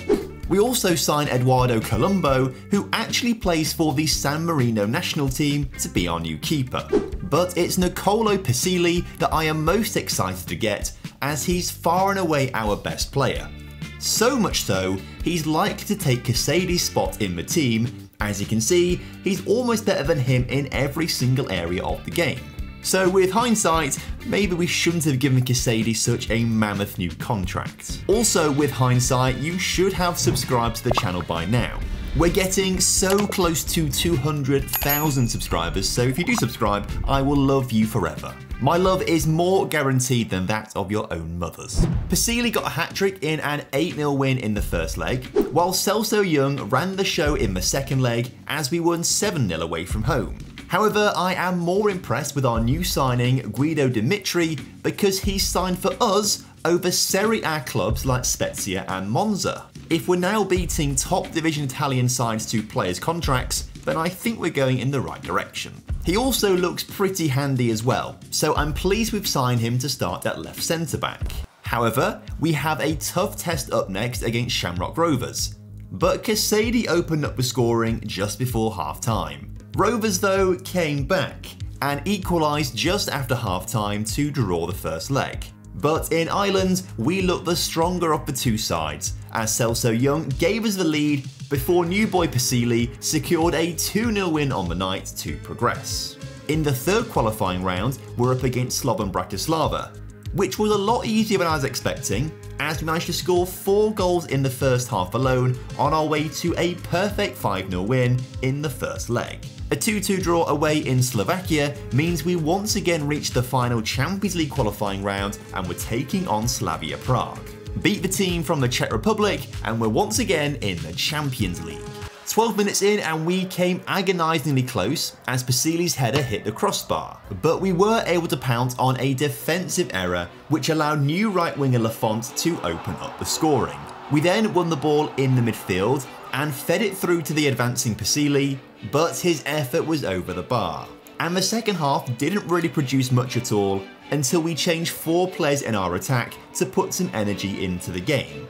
Speaker 1: We also signed Eduardo Colombo, who actually plays for the San Marino national team, to be our new keeper. But it's Nicolo Pisili that I am most excited to get, as he's far and away our best player. So much so, he's likely to take Casade's spot in the team. As you can see, he's almost better than him in every single area of the game. So with hindsight, maybe we shouldn't have given Casade such a mammoth new contract. Also with hindsight, you should have subscribed to the channel by now. We're getting so close to 200,000 subscribers, so if you do subscribe, I will love you forever. My love is more guaranteed than that of your own mother's. Pisili got a hat-trick in an 8-0 win in the first leg, while Celso Young ran the show in the second leg as we won 7-0 away from home. However, I am more impressed with our new signing, Guido Dimitri, because he's signed for us over Serie A clubs like Spezia and Monza. If we're now beating top division Italian sides to players' contracts, then I think we're going in the right direction. He also looks pretty handy as well, so I'm pleased we've signed him to start at left centre back. However, we have a tough test up next against Shamrock Rovers, but Casade opened up the scoring just before half-time. Rovers though came back and equalised just after half-time to draw the first leg. But in Ireland, we looked the stronger of the two sides, as Celso Young gave us the lead before new boy Pisili secured a 2-0 win on the night to progress. In the third qualifying round, we're up against Slovan Bratislava, which was a lot easier than I was expecting, as we managed to score 4 goals in the first half alone on our way to a perfect 5-0 win in the first leg. A 2-2 draw away in Slovakia means we once again reached the final Champions League qualifying round and we're taking on Slavia Prague. Beat the team from the Czech Republic and we're once again in the Champions League. 12 minutes in and we came agonisingly close as Pisili's header hit the crossbar, but we were able to pounce on a defensive error which allowed new right winger Lafont to open up the scoring. We then won the ball in the midfield and fed it through to the advancing Pisili, but his effort was over the bar. And the second half didn't really produce much at all until we changed 4 players in our attack to put some energy into the game.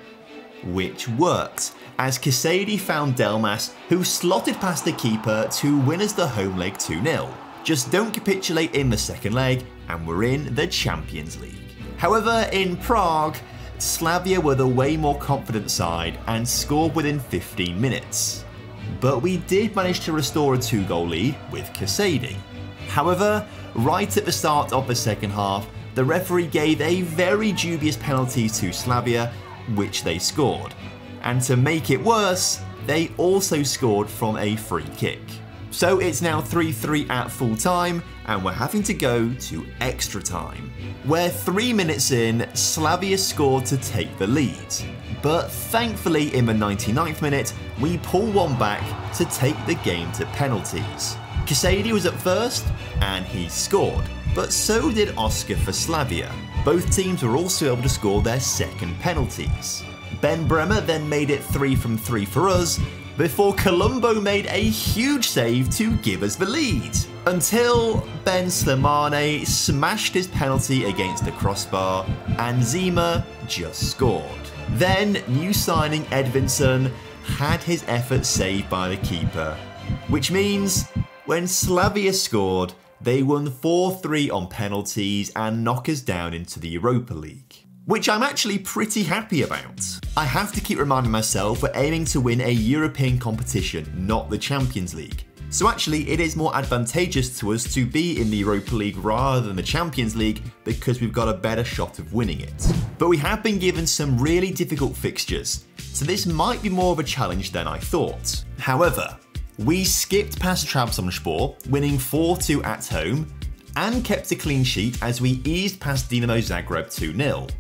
Speaker 1: Which worked, as Casade found Delmas, who slotted past the keeper to win us the home leg 2-0. Just don't capitulate in the second leg and we're in the Champions League. However, in Prague, Slavia were the way more confident side and scored within 15 minutes. But we did manage to restore a 2-goal lead with Casade. However, right at the start of the second half, the referee gave a very dubious penalty to Slavia, which they scored. And to make it worse, they also scored from a free kick. So it's now 3-3 at full time, and we're having to go to extra time, where 3 minutes in, Slavia scored to take the lead. But thankfully in the 99th minute, we pull one back to take the game to penalties. Kasady was up first, and he scored, but so did Oscar for Slavia. Both teams were also able to score their second penalties. Ben Bremer then made it 3 from 3 for us, before Colombo made a huge save to give us the lead, until Ben Slimane smashed his penalty against the crossbar and Zima just scored. Then new signing Edvinson had his effort saved by the keeper, which means when Slavia scored, they won 4-3 on penalties and knock us down into the Europa League, which I'm actually pretty happy about. I have to keep reminding myself we're aiming to win a European competition, not the Champions League. So actually it is more advantageous to us to be in the Europa League rather than the Champions League because we've got a better shot of winning it. But we have been given some really difficult fixtures, so this might be more of a challenge than I thought. However, we skipped past Trabzonspor, winning 4-2 at home, and kept a clean sheet as we eased past Dinamo Zagreb 2-0.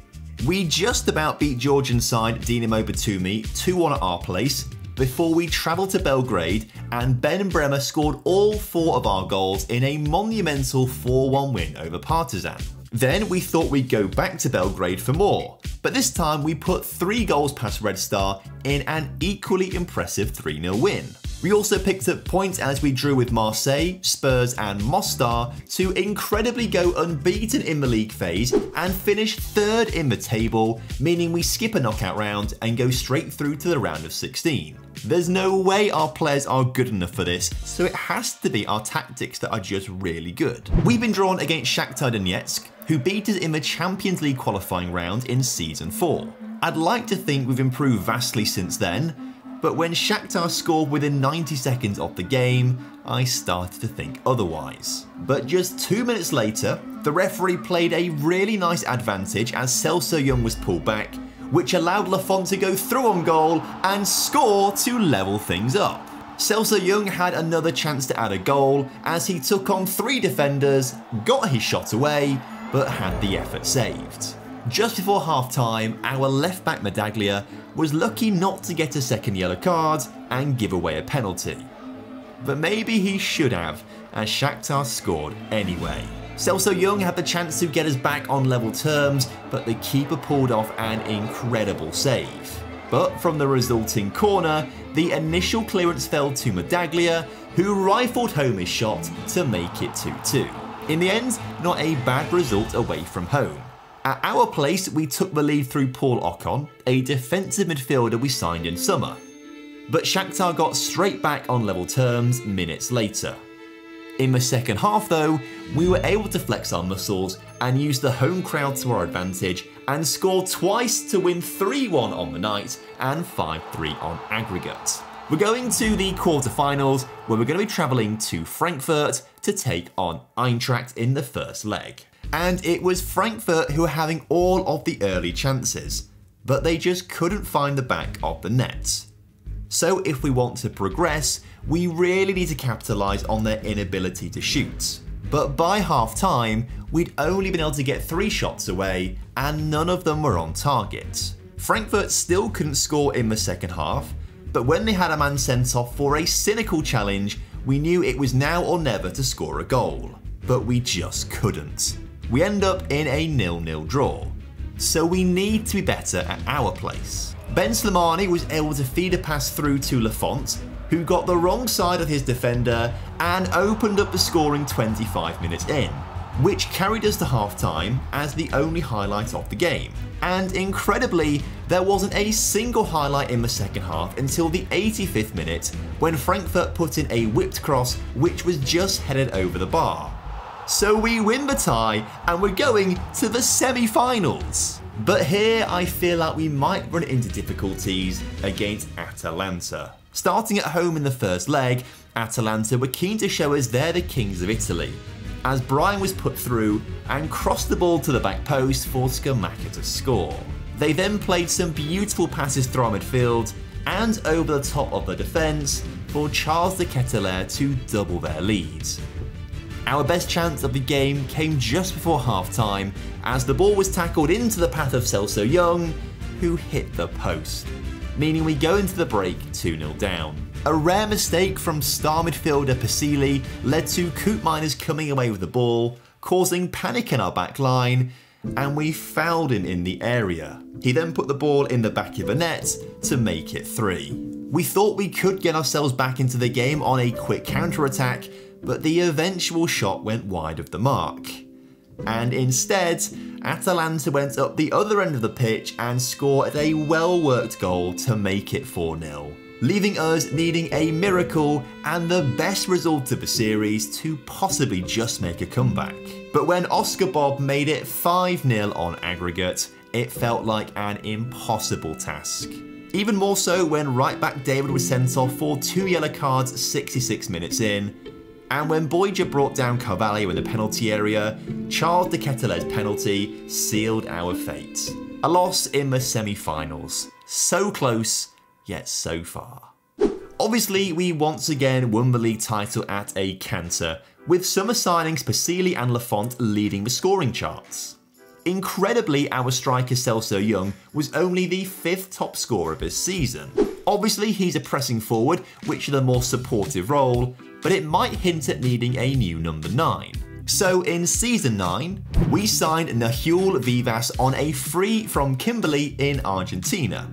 Speaker 1: We just about beat Georgian side Dinamo Batumi 2-1 at our place before we travelled to Belgrade and Ben Bremer scored all 4 of our goals in a monumental 4-1 win over Partizan. Then we thought we'd go back to Belgrade for more, but this time we put 3 goals past Red Star in an equally impressive 3-0 win. We also picked up points as we drew with Marseille, Spurs and Mostar to incredibly go unbeaten in the league phase and finish 3rd in the table, meaning we skip a knockout round and go straight through to the round of 16. There's no way our players are good enough for this, so it has to be our tactics that are just really good. We've been drawn against Shakhtar Donetsk, who beat us in the Champions League qualifying round in Season 4. I'd like to think we've improved vastly since then, but when Shakhtar scored within 90 seconds of the game, I started to think otherwise. But just 2 minutes later, the referee played a really nice advantage as Celso Young was pulled back, which allowed Lafont to go through on goal and score to level things up. Celso Young had another chance to add a goal as he took on 3 defenders, got his shot away, but had the effort saved. Just before half-time, our left-back Medaglia was lucky not to get a second yellow card and give away a penalty. But maybe he should have, as Shakhtar scored anyway. Celso Young had the chance to get us back on level terms, but the keeper pulled off an incredible save. But from the resulting corner, the initial clearance fell to Medaglia, who rifled home his shot to make it 2-2. In the end, not a bad result away from home. At our place, we took the lead through Paul Ocon, a defensive midfielder we signed in summer. But Shakhtar got straight back on level terms minutes later. In the second half though, we were able to flex our muscles and use the home crowd to our advantage and score twice to win 3-1 on the night and 5-3 on aggregate. We're going to the quarterfinals where we're going to be travelling to Frankfurt to take on Eintracht in the first leg. And it was Frankfurt who were having all of the early chances, but they just couldn't find the back of the net. So if we want to progress, we really need to capitalise on their inability to shoot. But by half time, we'd only been able to get 3 shots away and none of them were on target. Frankfurt still couldn't score in the second half, but when they had a man sent off for a cynical challenge, we knew it was now or never to score a goal. But we just couldn't. We end up in a 0-0 draw. So we need to be better at our place. Ben Slimani was able to feed a pass through to Lafont, who got the wrong side of his defender and opened up the scoring 25 minutes in, which carried us to half-time as the only highlight of the game. And incredibly, there wasn't a single highlight in the second half until the 85th minute, when Frankfurt put in a whipped cross which was just headed over the bar. So we win the tie and we're going to the semi-finals. But here I feel like we might run into difficulties against Atalanta. Starting at home in the first leg, Atalanta were keen to show us they're the kings of Italy. as Brian was put through and crossed the ball to the back post for Scamacca to score. They then played some beautiful passes through our midfield and over the top of the defence for Charles de Ketelaere to double their lead. Our best chance of the game came just before half-time as the ball was tackled into the path of Celso Young, who hit the post, meaning we go into the break 2-0 down. A rare mistake from star midfielder Pasili led to Koopmeiners coming away with the ball, causing panic in our back line, and we fouled him in the area. He then put the ball in the back of the net to make it 3. We thought we could get ourselves back into the game on a quick counter-attack, but the eventual shot went wide of the mark. And instead, Atalanta went up the other end of the pitch and scored a well-worked goal to make it 4-0. Leaving us needing a miracle and the best result of the series to possibly just make a comeback. But when Oscar Bob made it 5-0 on aggregate, it felt like an impossible task. Even more so when right-back David was sent off for 2 yellow cards 66 minutes in, and when Boyja brought down Carvalho in the penalty area, Charles de Ketelaere's penalty sealed our fate. A loss in the semi-finals. So close, yet so far. Obviously, we once again won the league title at a canter, with summer signings Pasili and Lafont leading the scoring charts. Incredibly, our striker Celso Young was only the 5th top scorer this season. Obviously, he's a pressing forward, which is a more supportive role, but it might hint at needing a new number 9. So in Season 9, we signed Nahuel Vivas on a free from Kimberley in Argentina,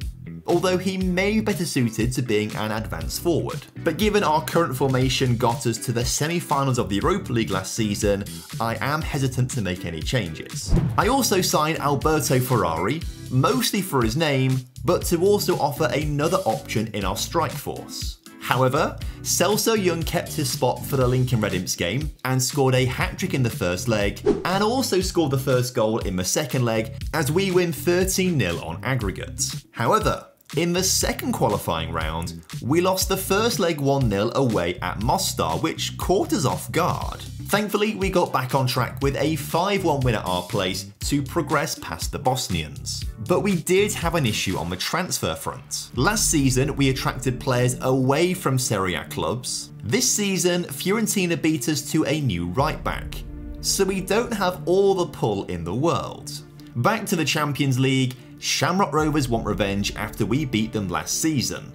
Speaker 1: although he may be better suited to being an advanced forward. But given our current formation got us to the semi-finals of the Europa League last season, I am hesitant to make any changes. I also signed Alberto Ferrari, mostly for his name, but to also offer another option in our strike force. However, Celso Young kept his spot for the Lincoln Red Imps game and scored a hat-trick in the first leg, and also scored the first goal in the second leg as we win 13-0 on aggregate. However, in the second qualifying round, we lost the first leg 1-0 away at Mostar, which caught us off guard. Thankfully, we got back on track with a 5-1 win at our place to progress past the Bosnians. But we did have an issue on the transfer front. Last season, we attracted players away from Serie A clubs. This season, Fiorentina beat us to a new right back, so we don't have all the pull in the world. Back to the Champions League, Shamrock Rovers want revenge after we beat them last season.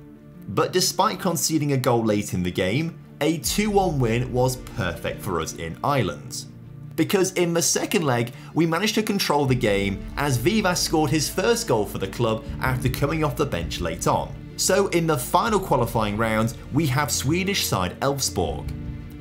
Speaker 1: But despite conceding a goal late in the game, a 2-1 win was perfect for us in Ireland. Because in the second leg, we managed to control the game as Vivas scored his first goal for the club after coming off the bench late on. So in the final qualifying round, we have Swedish side Elfsborg,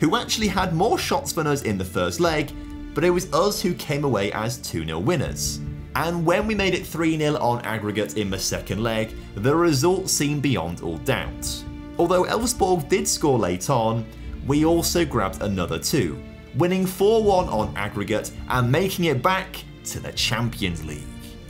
Speaker 1: who actually had more shots than us in the first leg, but it was us who came away as 2-0 winners. And when we made it 3-0 on aggregate in the second leg, the result seemed beyond all doubt. Although Elfsborg did score late on, we also grabbed another 2, winning 4-1 on aggregate and making it back to the Champions League.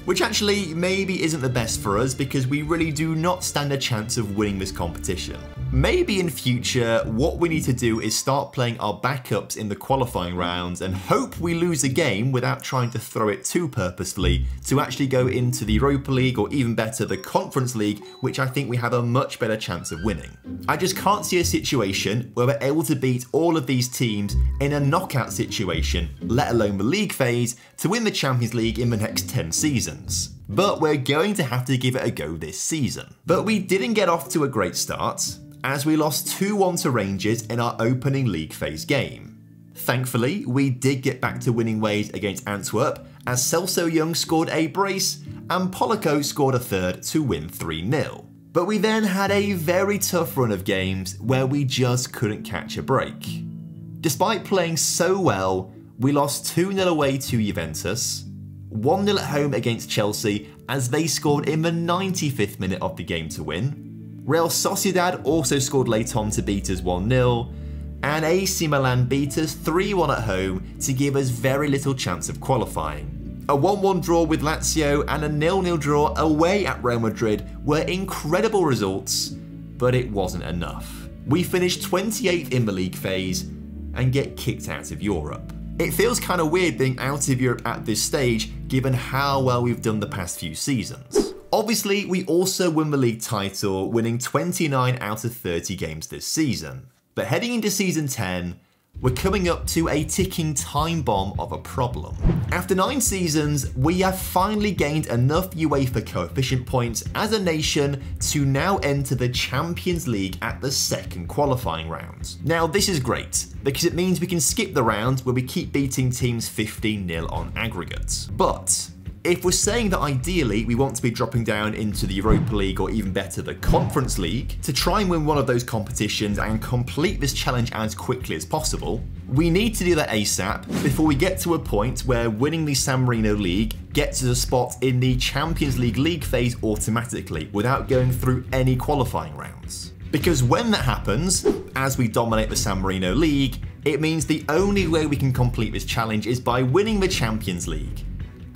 Speaker 1: Which actually maybe isn't the best for us because we really do not stand a chance of winning this competition. Maybe in future, what we need to do is start playing our backups in the qualifying rounds and hope we lose a game without trying to throw it too purposefully to actually go into the Europa League or even better the Conference League, which I think we have a much better chance of winning. I just can't see a situation where we're able to beat all of these teams in a knockout situation, let alone the league phase, to win the Champions League in the next 10 seasons. But we're going to have to give it a go this season. But we didn't get off to a great start, as we lost 2-1 to Rangers in our opening league phase game. Thankfully, we did get back to winning ways against Antwerp, as Celso Young scored a brace and Polico scored a third to win 3-0. But we then had a very tough run of games where we just couldn't catch a break. Despite playing so well, we lost 2-0 away to Juventus, 1-0 at home against Chelsea as they scored in the 95th minute of the game to win. Real Sociedad also scored late on to beat us 1-0, and AC Milan beat us 3-1 at home to give us very little chance of qualifying. A 1-1 draw with Lazio and a 0-0 draw away at Real Madrid were incredible results, but it wasn't enough. We finished 28th in the league phase and get kicked out of Europe. It feels kind of weird being out of Europe at this stage, given how well we've done the past few seasons. Obviously, we also won the league title, winning 29 out of 30 games this season. But heading into season 10, we're coming up to a ticking time bomb of a problem. After 9 seasons, we have finally gained enough UEFA coefficient points as a nation to now enter the Champions League at the second qualifying round. Now this is great, because it means we can skip the round where we keep beating teams 15-0 on aggregate. But if we're saying that ideally we want to be dropping down into the Europa League or even better the Conference League to try and win one of those competitions and complete this challenge as quickly as possible, we need to do that ASAP before we get to a point where winning the San Marino League gets us a spot in the Champions League phase automatically without going through any qualifying rounds. Because when that happens, as we dominate the San Marino League, it means the only way we can complete this challenge is by winning the Champions League.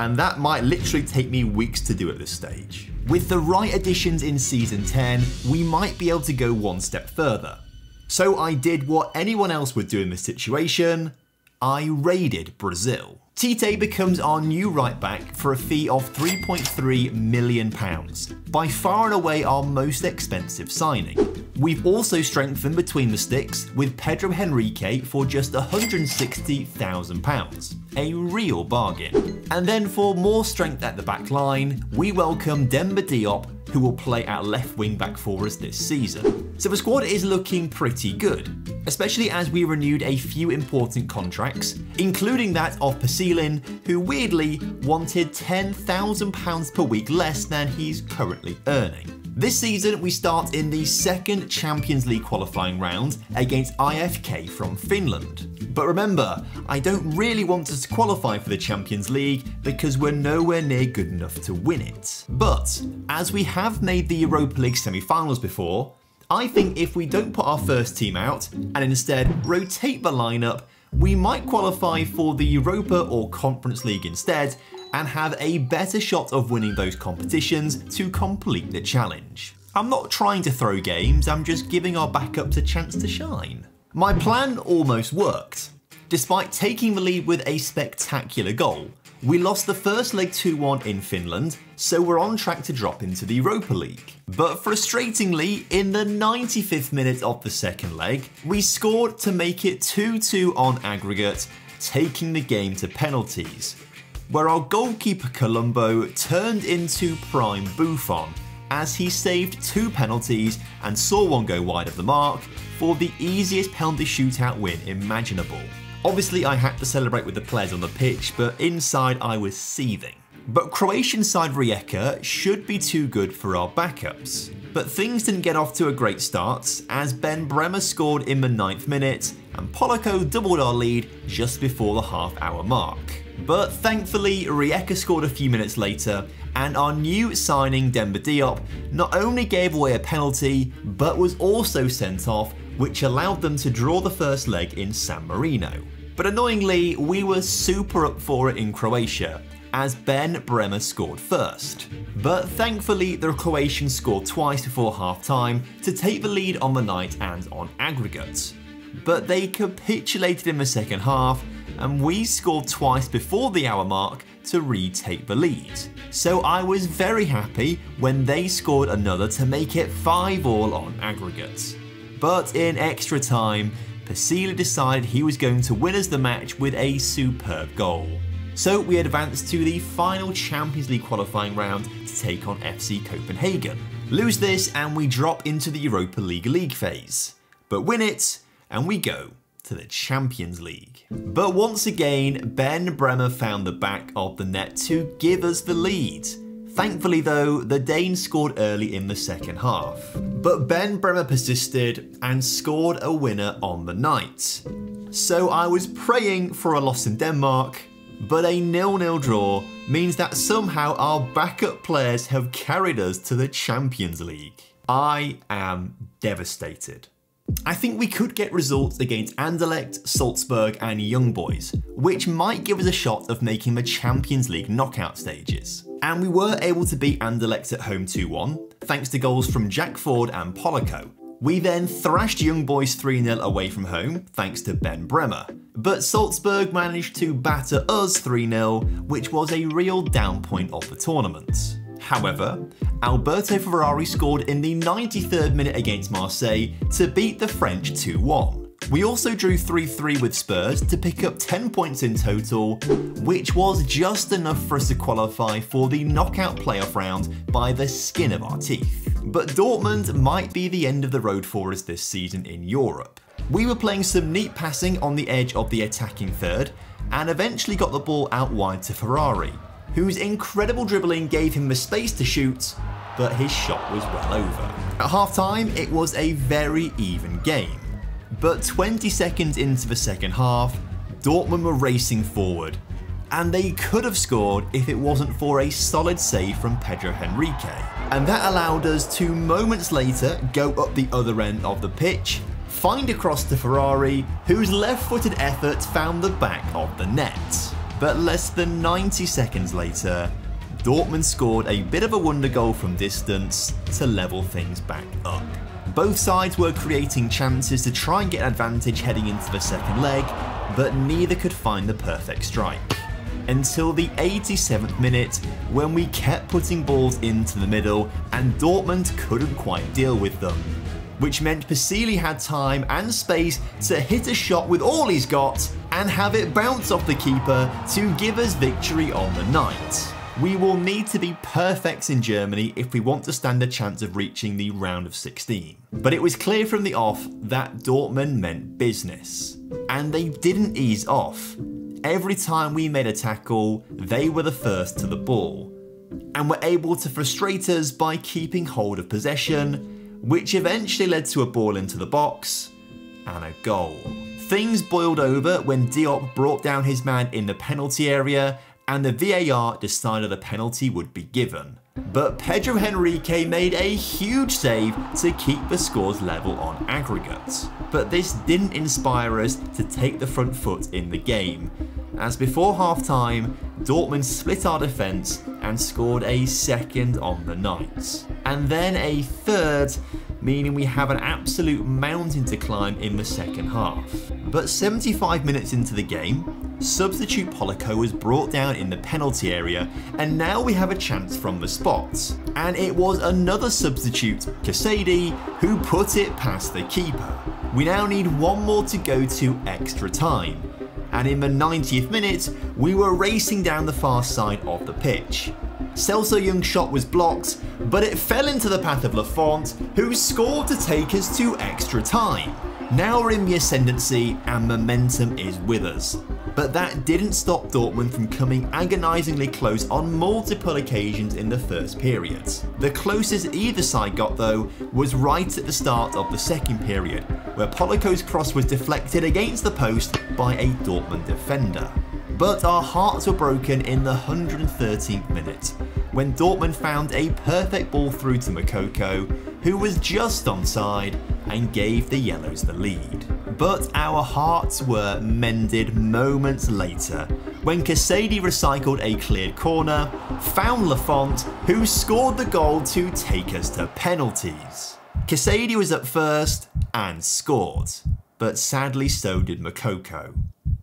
Speaker 1: And that might literally take me weeks to do at this stage. With the right additions in Season 10, we might be able to go one step further. So I did what anyone else would do in this situation. I raided Brazil. Tite becomes our new right back for a fee of £3.3 million, by far and away our most expensive signing. We've also strengthened between the sticks with Pedro Henrique for just £160,000, a real bargain. And then for more strength at the back line, we welcome Demba Diop, who will play at left wing back for us this season. So the squad is looking pretty good, especially as we renewed a few important contracts, including that of Pasilin, who weirdly wanted £10,000 per week less than he's currently earning. This season, we start in the second Champions League qualifying round against IFK from Finland. But remember, I don't really want us to qualify for the Champions League because we're nowhere near good enough to win it. But as we have made the Europa League semi-finals before, I think if we don't put our first team out and instead rotate the lineup, we might qualify for the Europa or Conference League instead and have a better shot of winning those competitions to complete the challenge. I'm not trying to throw games, I'm just giving our backups a chance to shine. My plan almost worked. Despite taking the lead with a spectacular goal, we lost the first leg 2-1 in Finland, so we're on track to drop into the Europa League. But frustratingly, in the 95th minute of the second leg, we scored to make it 2-2 on aggregate, taking the game to penalties, where our goalkeeper Colombo turned into prime Buffon as he saved 2 penalties and saw one go wide of the mark for the easiest penalty shootout win imaginable. Obviously I had to celebrate with the players on the pitch, but inside I was seething. But Croatian side Rijeka should be too good for our backups. But things didn't get off to a great start as Ben Bremer scored in the 9th minute and Polako doubled our lead just before the half-hour mark. But thankfully, Rijeka scored a few minutes later, and our new signing Demba Diop not only gave away a penalty, but was also sent off, which allowed them to draw the first leg in San Marino. But annoyingly, we were super up for it in Croatia, as Ben Bremer scored first. But thankfully, the Croatians scored twice before half-time to take the lead on the night and on aggregate. But they capitulated in the second half, and we scored twice before the hour mark to retake the lead. So I was very happy when they scored another to make it 5-5 on aggregate. But in extra time, Pasila decided he was going to win us the match with a superb goal. So we advanced to the final Champions League qualifying round to take on FC Copenhagen. Lose this and we drop into the Europa League phase. But win it and we go to the Champions League. But once again, Ben Bremer found the back of the net to give us the lead. Thankfully though, the Danes scored early in the second half. But Ben Bremer persisted and scored a winner on the night. So I was praying for a loss in Denmark, but a 0-0 draw means that somehow our backup players have carried us to the Champions League. I am devastated. I think we could get results against Anderlecht, Salzburg and Young Boys, which might give us a shot of making the Champions League knockout stages. And we were able to beat Anderlecht at home 2-1, thanks to goals from Jack Ford and Polako. We then thrashed Young Boys 3-0 away from home, thanks to Ben Bremer. But Salzburg managed to batter us 3-0, which was a real down point of the tournament. However, Alberto Ferrari scored in the 93rd minute against Marseille to beat the French 2-1. We also drew 3-3 with Spurs to pick up 10 points in total, which was just enough for us to qualify for the knockout playoff round by the skin of our teeth. But Dortmund might be the end of the road for us this season in Europe. We were playing some neat passing on the edge of the attacking third, and eventually got the ball out wide to Ferrari, whose incredible dribbling gave him the space to shoot, but his shot was well over. At half time, it was a very even game. But 20 seconds into the second half, Dortmund were racing forward, and they could have scored if it wasn't for a solid save from Pedro Henrique. And that allowed us to moments later go up the other end of the pitch, find across to Ferrari, whose left-footed effort found the back of the net. But less than 90 seconds later, Dortmund scored a bit of a wonder goal from distance to level things back up. Both sides were creating chances to try and get an advantage heading into the second leg, but neither could find the perfect strike. Until the 87th minute, when we kept putting balls into the middle and Dortmund couldn't quite deal with them, which meant Pasili had time and space to hit a shot with all he's got and have it bounce off the keeper to give us victory on the night. We will need to be perfects in Germany if we want to stand a chance of reaching the round of 16. But it was clear from the off that Dortmund meant business. And they didn't ease off. Every time we made a tackle, they were the first to the ball, and were able to frustrate us by keeping hold of possession, which eventually led to a ball into the box and a goal. Things boiled over when Diop brought down his man in the penalty area, and the VAR decided a penalty would be given. But Pedro Henrique made a huge save to keep the scores level on aggregate. But this didn't inspire us to take the front foot in the game, as before half time, Dortmund split our defence and scored a second on the night. And then a third, meaning we have an absolute mountain to climb in the second half. But 75 minutes into the game, substitute Polico was brought down in the penalty area, and now we have a chance from the spot. And it was another substitute, Casady, who put it past the keeper. We now need one more to go to extra time. And in the 90th minute, we were racing down the far side of the pitch. Celso Young's shot was blocked, but it fell into the path of Lafont, who scored to take us to extra time. Now we're in the ascendancy and momentum is with us. But that didn't stop Dortmund from coming agonisingly close on multiple occasions in the first period. The closest either side got though was right at the start of the second period, where Polico's cross was deflected against the post by a Dortmund defender. But our hearts were broken in the 113th minute, when Dortmund found a perfect ball through to Moukoko, who was just onside and gave the Yellows the lead. But our hearts were mended moments later, when Casady recycled a cleared corner, found Lafont, who scored the goal to take us to penalties. Casady was up first and scored, but sadly so did Moukoko.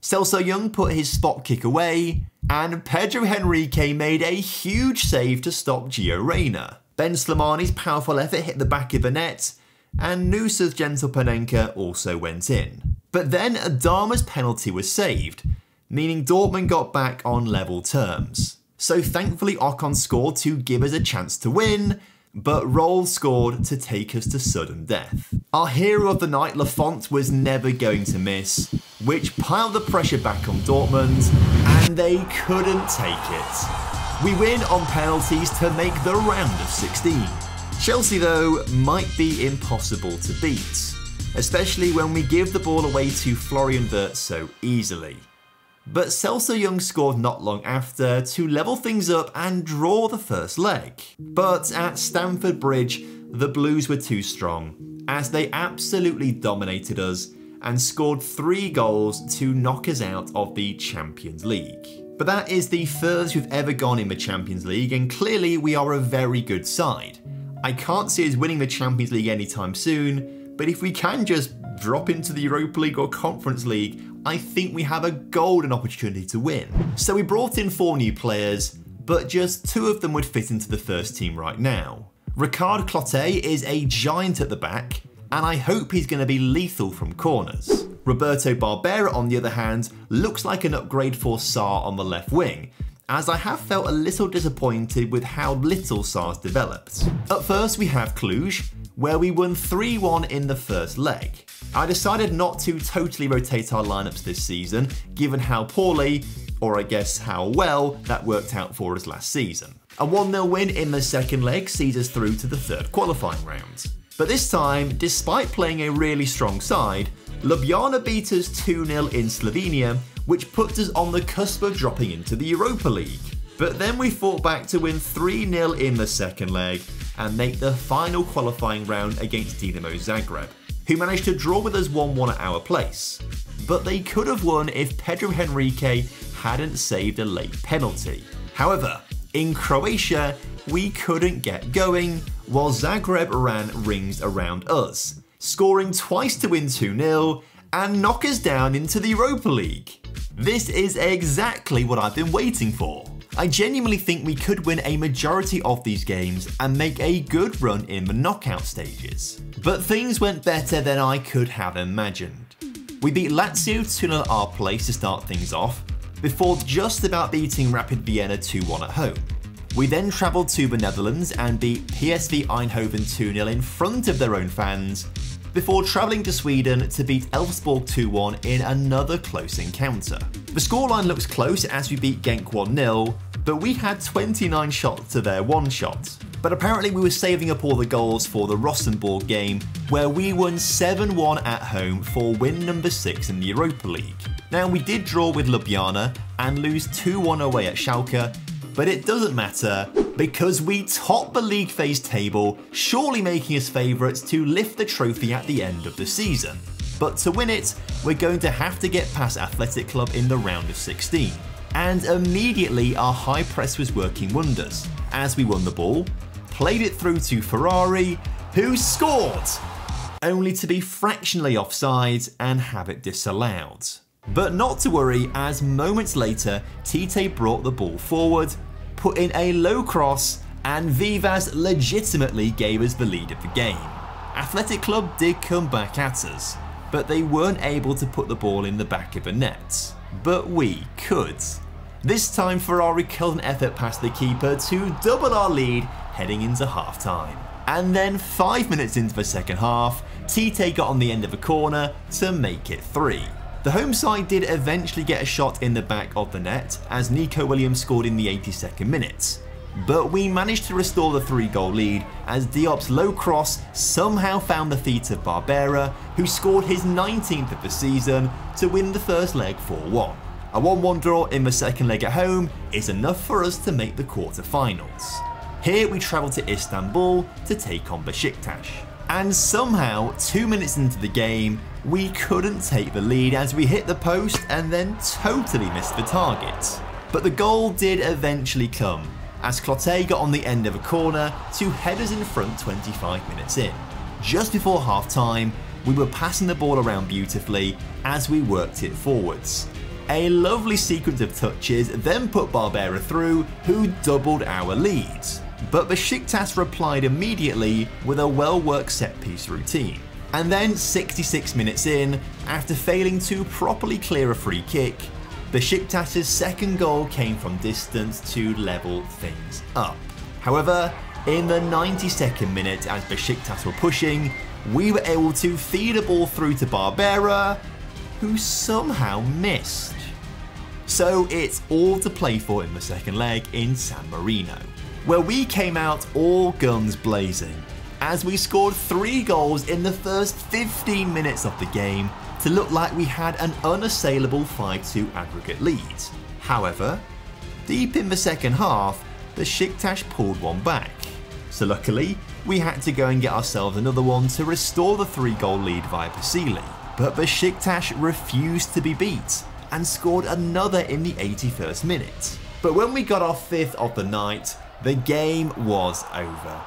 Speaker 1: Celso Young put his spot kick away, and Pedro Henrique made a huge save to stop Gio Reyna. Ben Slimani's powerful effort hit the back of the net, and Nusa's gentle Panenka also went in. But then Adama's penalty was saved, meaning Dortmund got back on level terms. So thankfully Ocon scored to give us a chance to win, but Roll scored to take us to sudden death. Our hero of the night, Lafont, was never going to miss, which piled the pressure back on Dortmund, and they couldn't take it. We win on penalties to make the round of 16. Chelsea though might be impossible to beat, especially when we give the ball away to Florian Wirtz so easily. But Celso Young scored not long after to level things up and draw the first leg. But at Stamford Bridge, the Blues were too strong, as they absolutely dominated us and scored 3 goals to knock us out of the Champions League. But that is the furthest we've ever gone in the Champions League, and clearly we are a very good side. I can't see us winning the Champions League anytime soon, but if we can just drop into the Europa League or Conference League, I think we have a golden opportunity to win. So we brought in 4 new players, but just 2 of them would fit into the first team right now. Ricard Clotet is a giant at the back, and I hope he's going to be lethal from corners. Roberto Barbera, on the other hand, looks like an upgrade for Sarr on the left wing, as I have felt a little disappointed with how little Sarr's developed. Up first we have Cluj, where we won 3-1 in the first leg. I decided not to totally rotate our lineups this season, given how poorly, or I guess how well, that worked out for us last season. A 1-0 win in the second leg sees us through to the third qualifying round. But this time, despite playing a really strong side, Ljubljana beat us 2-0 in Slovenia, which puts us on the cusp of dropping into the Europa League. But then we fought back to win 3-0 in the second leg and make the final qualifying round against Dinamo Zagreb, who managed to draw with us 1-1 at our place. But they could have won if Pedro Henrique hadn't saved a late penalty. However, in Croatia, we couldn't get going, while Zagreb ran rings around us, scoring twice to win 2-0 and knock us down into the Europa League. This is exactly what I've been waiting for. I genuinely think we could win a majority of these games and make a good run in the knockout stages. But things went better than I could have imagined. We beat Lazio 2-0 at our place to start things off, before just about beating Rapid Vienna 2-1 at home. We then travelled to the Netherlands and beat PSV Eindhoven 2-0 in front of their own fans, before travelling to Sweden to beat Elfsborg 2-1 in another close encounter. The scoreline looks close as we beat Genk 1-0, but we had 29 shots to their 1 shot. But apparently we were saving up all the goals for the Rosenborg game, where we won 7-1 at home for win number 6 in the Europa League. Now we did draw with Ljubljana and lose 2-1 away at Schalke, but it doesn't matter because we topped the league phase table, surely making us favourites to lift the trophy at the end of the season. But to win it, we're going to have to get past Athletic Club in the round of 16. And immediately our high press was working wonders, as we won the ball, played it through to Ferrari, who scored, only to be fractionally offside and have it disallowed. But not to worry, as moments later, Tite brought the ball forward, put in a low cross, and Vivas legitimately gave us the lead of the game. Athletic Club did come back at us, but they weren't able to put the ball in the back of the net. But we could. This time Ferrari killed an effort past the keeper to double our lead heading into half time. And then 5 minutes into the second half, Tite got on the end of a corner to make it 3. The home side did eventually get a shot in the back of the net as Nico Williams scored in the 82nd minute. But we managed to restore the 3-goal lead as Diop's low cross somehow found the feet of Barbera, who scored his 19th of the season to win the first leg 4-1. A 1-1 draw in the second leg at home is enough for us to make the quarter-finals. Here we travel to Istanbul to take on Besiktas. And somehow, 2 minutes into the game, we couldn't take the lead as we hit the post and then totally missed the target. But the goal did eventually come, as Clotet got on the end of a corner to head us in front 25 minutes in. Just before half time, we were passing the ball around beautifully as we worked it forwards. A lovely sequence of touches then put Barbera through, who doubled our lead. But Besiktas replied immediately with a well-worked set-piece routine. And then 66 minutes in, after failing to properly clear a free kick, Besiktas' second goal came from distance to level things up. However, in the 92nd minute as Besiktas were pushing, we were able to feed a ball through to Barbera, who somehow missed. So it's all to play for in the second leg in San Marino, where we came out all guns blazing, as we scored 3 goals in the first 15 minutes of the game to look like we had an unassailable 5-2 aggregate lead. However, deep in the second half, Besiktas pulled one back. So luckily, we had to go and get ourselves another one to restore the 3-goal lead via Basili. But Besiktas refused to be beat and scored another in the 81st minute. But when we got our 5th of the night, the game was over.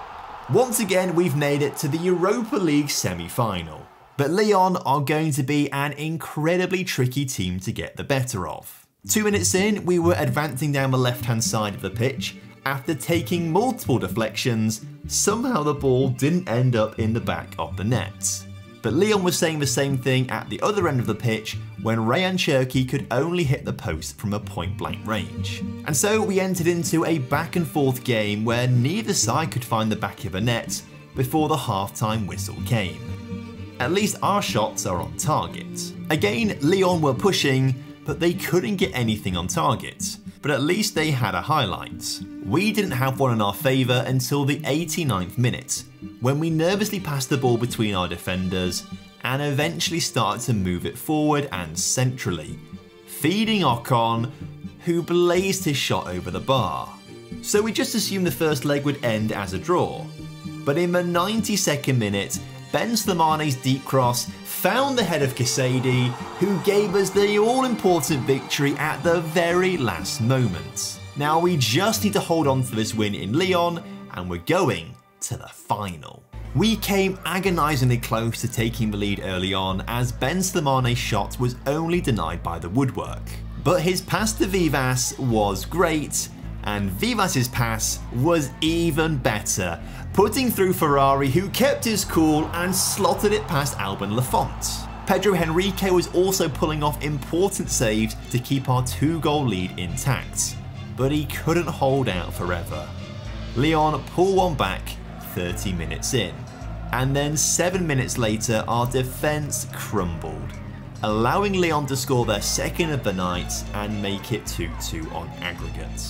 Speaker 1: Once again, we've made it to the Europa League semi-final. But Lyon are going to be an incredibly tricky team to get the better of. 2 minutes in, we were advancing down the left-hand side of the pitch. After taking multiple deflections, somehow the ball didn't end up in the back of the net. But Lyon was saying the same thing at the other end of the pitch when Rayan Cherki could only hit the post from a point-blank range. And so we entered into a back-and-forth game where neither side could find the back of a net before the half-time whistle came. At least our shots are on target. Again, Lyon were pushing, but they couldn't get anything on target. But at least they had a highlight. We didn't have one in our favour until the 89th minute, when we nervously passed the ball between our defenders and eventually started to move it forward and centrally, feeding Ocon, who blazed his shot over the bar. So we just assumed the first leg would end as a draw. But in the 92nd minute, Ben Slimane's deep cross found the head of Casady, who gave us the all-important victory at the very last moment. Now we just need to hold on to this win in Lyon, and we're going to the final. We came agonisingly close to taking the lead early on, as Ben Slimane's shot was only denied by the woodwork. But his pass to Vivas was great, and Vivas's pass was even better, putting through Ferrari, who kept his cool and slotted it past Albin Lafont. Pedro Henrique was also pulling off important saves to keep our 2-goal lead intact, but he couldn't hold out forever. Lyon pulled one back 30 minutes in, and then 7 minutes later our defence crumbled, allowing Lyon to score their second of the night and make it 2-2 on aggregate.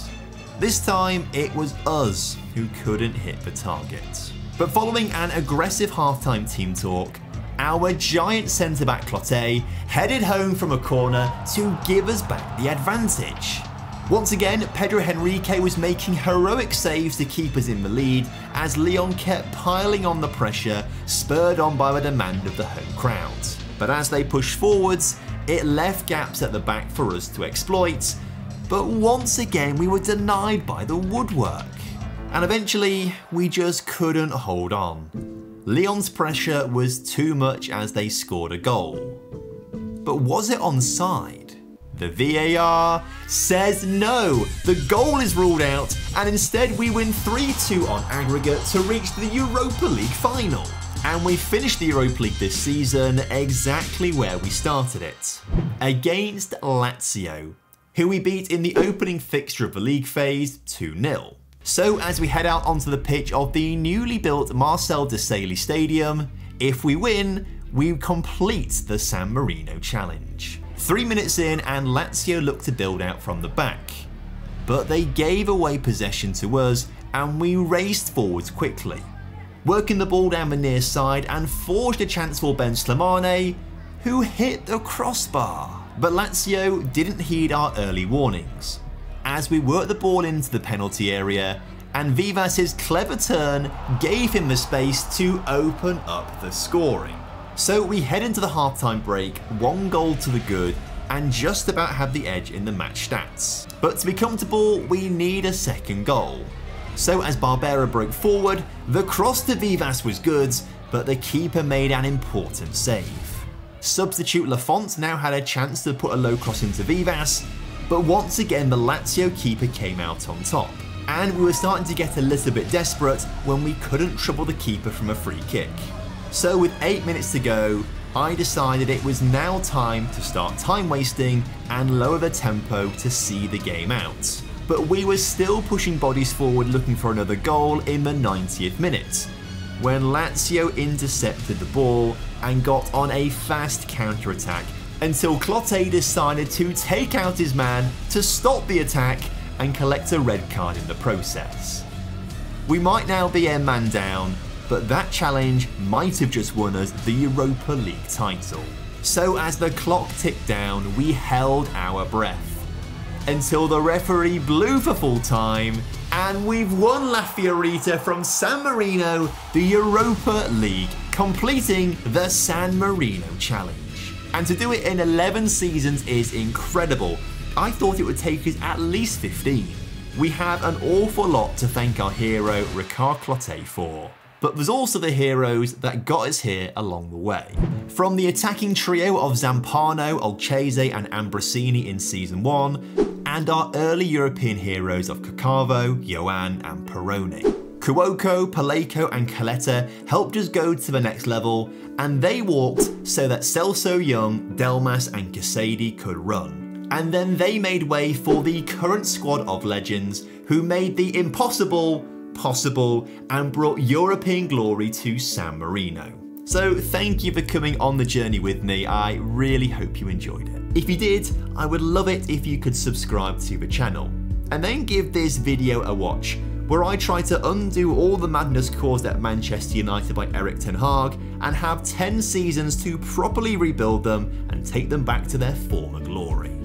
Speaker 1: This time, it was us who couldn't hit the target. But following an aggressive halftime team talk, our giant centre-back Clotet headed home from a corner to give us back the advantage. Once again, Pedro Henrique was making heroic saves to keep us in the lead as Lyon kept piling on the pressure, spurred on by the demand of the home crowd. But as they pushed forwards, it left gaps at the back for us to exploit. But once again, we were denied by the woodwork. And eventually, we just couldn't hold on. Lyon's pressure was too much as they scored a goal. But was it onside? The VAR says no, the goal is ruled out, and instead we win 3-2 on aggregate to reach the Europa League final. And we finished the Europa League this season exactly where we started it, against Lazio, who we beat in the opening fixture of the league phase 2-0. So as we head out onto the pitch of the newly built Marcel Desailly Stadium, if we win, we complete the San Marino challenge. 3 minutes in and Lazio looked to build out from the back, but they gave away possession to us and we raced forwards quickly, working the ball down the near side and forged a chance for Ben Slimane, who hit the crossbar. But Lazio didn't heed our early warnings, as we worked the ball into the penalty area and Vivas's clever turn gave him the space to open up the scoring. So we head into the halftime break, 1 goal to the good, and just about have the edge in the match stats. But to be comfortable, we need a second goal. So as Barbera broke forward, the cross to Vivas was good, but the keeper made an important save. Substitute Lafont now had a chance to put a low cross into Vivas, but once again the Lazio keeper came out on top. And we were starting to get a little bit desperate when we couldn't trouble the keeper from a free kick. So with 8 minutes to go, I decided it was now time to start time wasting and lower the tempo to see the game out. But we were still pushing bodies forward looking for another goal in the 90th minute, when Lazio intercepted the ball and got on a fast counter-attack until Clotet decided to take out his man to stop the attack and collect a red card in the process. We might now be a man down, but that challenge might have just won us the Europa League title. So as the clock ticked down, we held our breath until the referee blew for full time, and we've won La Fiorita from San Marino the Europa League, completing the San Marino challenge. And to do it in 11 seasons is incredible. I thought it would take us at least 15. We have an awful lot to thank our hero Ricard Clotet for. but there's also the heroes that got us here along the way. From the attacking trio of Zampano, Olchese and Ambrosini in Season 1, and our early European heroes of Cacavo, Yoann and Perrone. Cuoco, Paleco and Caletta helped us go to the next level, and they walked so that Celso Young, Delmas and Casady could run. And then they made way for the current squad of legends who made the impossible possible and brought European glory to San Marino. So thank you for coming on the journey with me. I really hope you enjoyed it. If you did, I would love it if you could subscribe to the channel. And then give this video a watch, where I try to undo all the madness caused at Manchester United by Erik ten Hag and have 10 seasons to properly rebuild them and take them back to their former glory.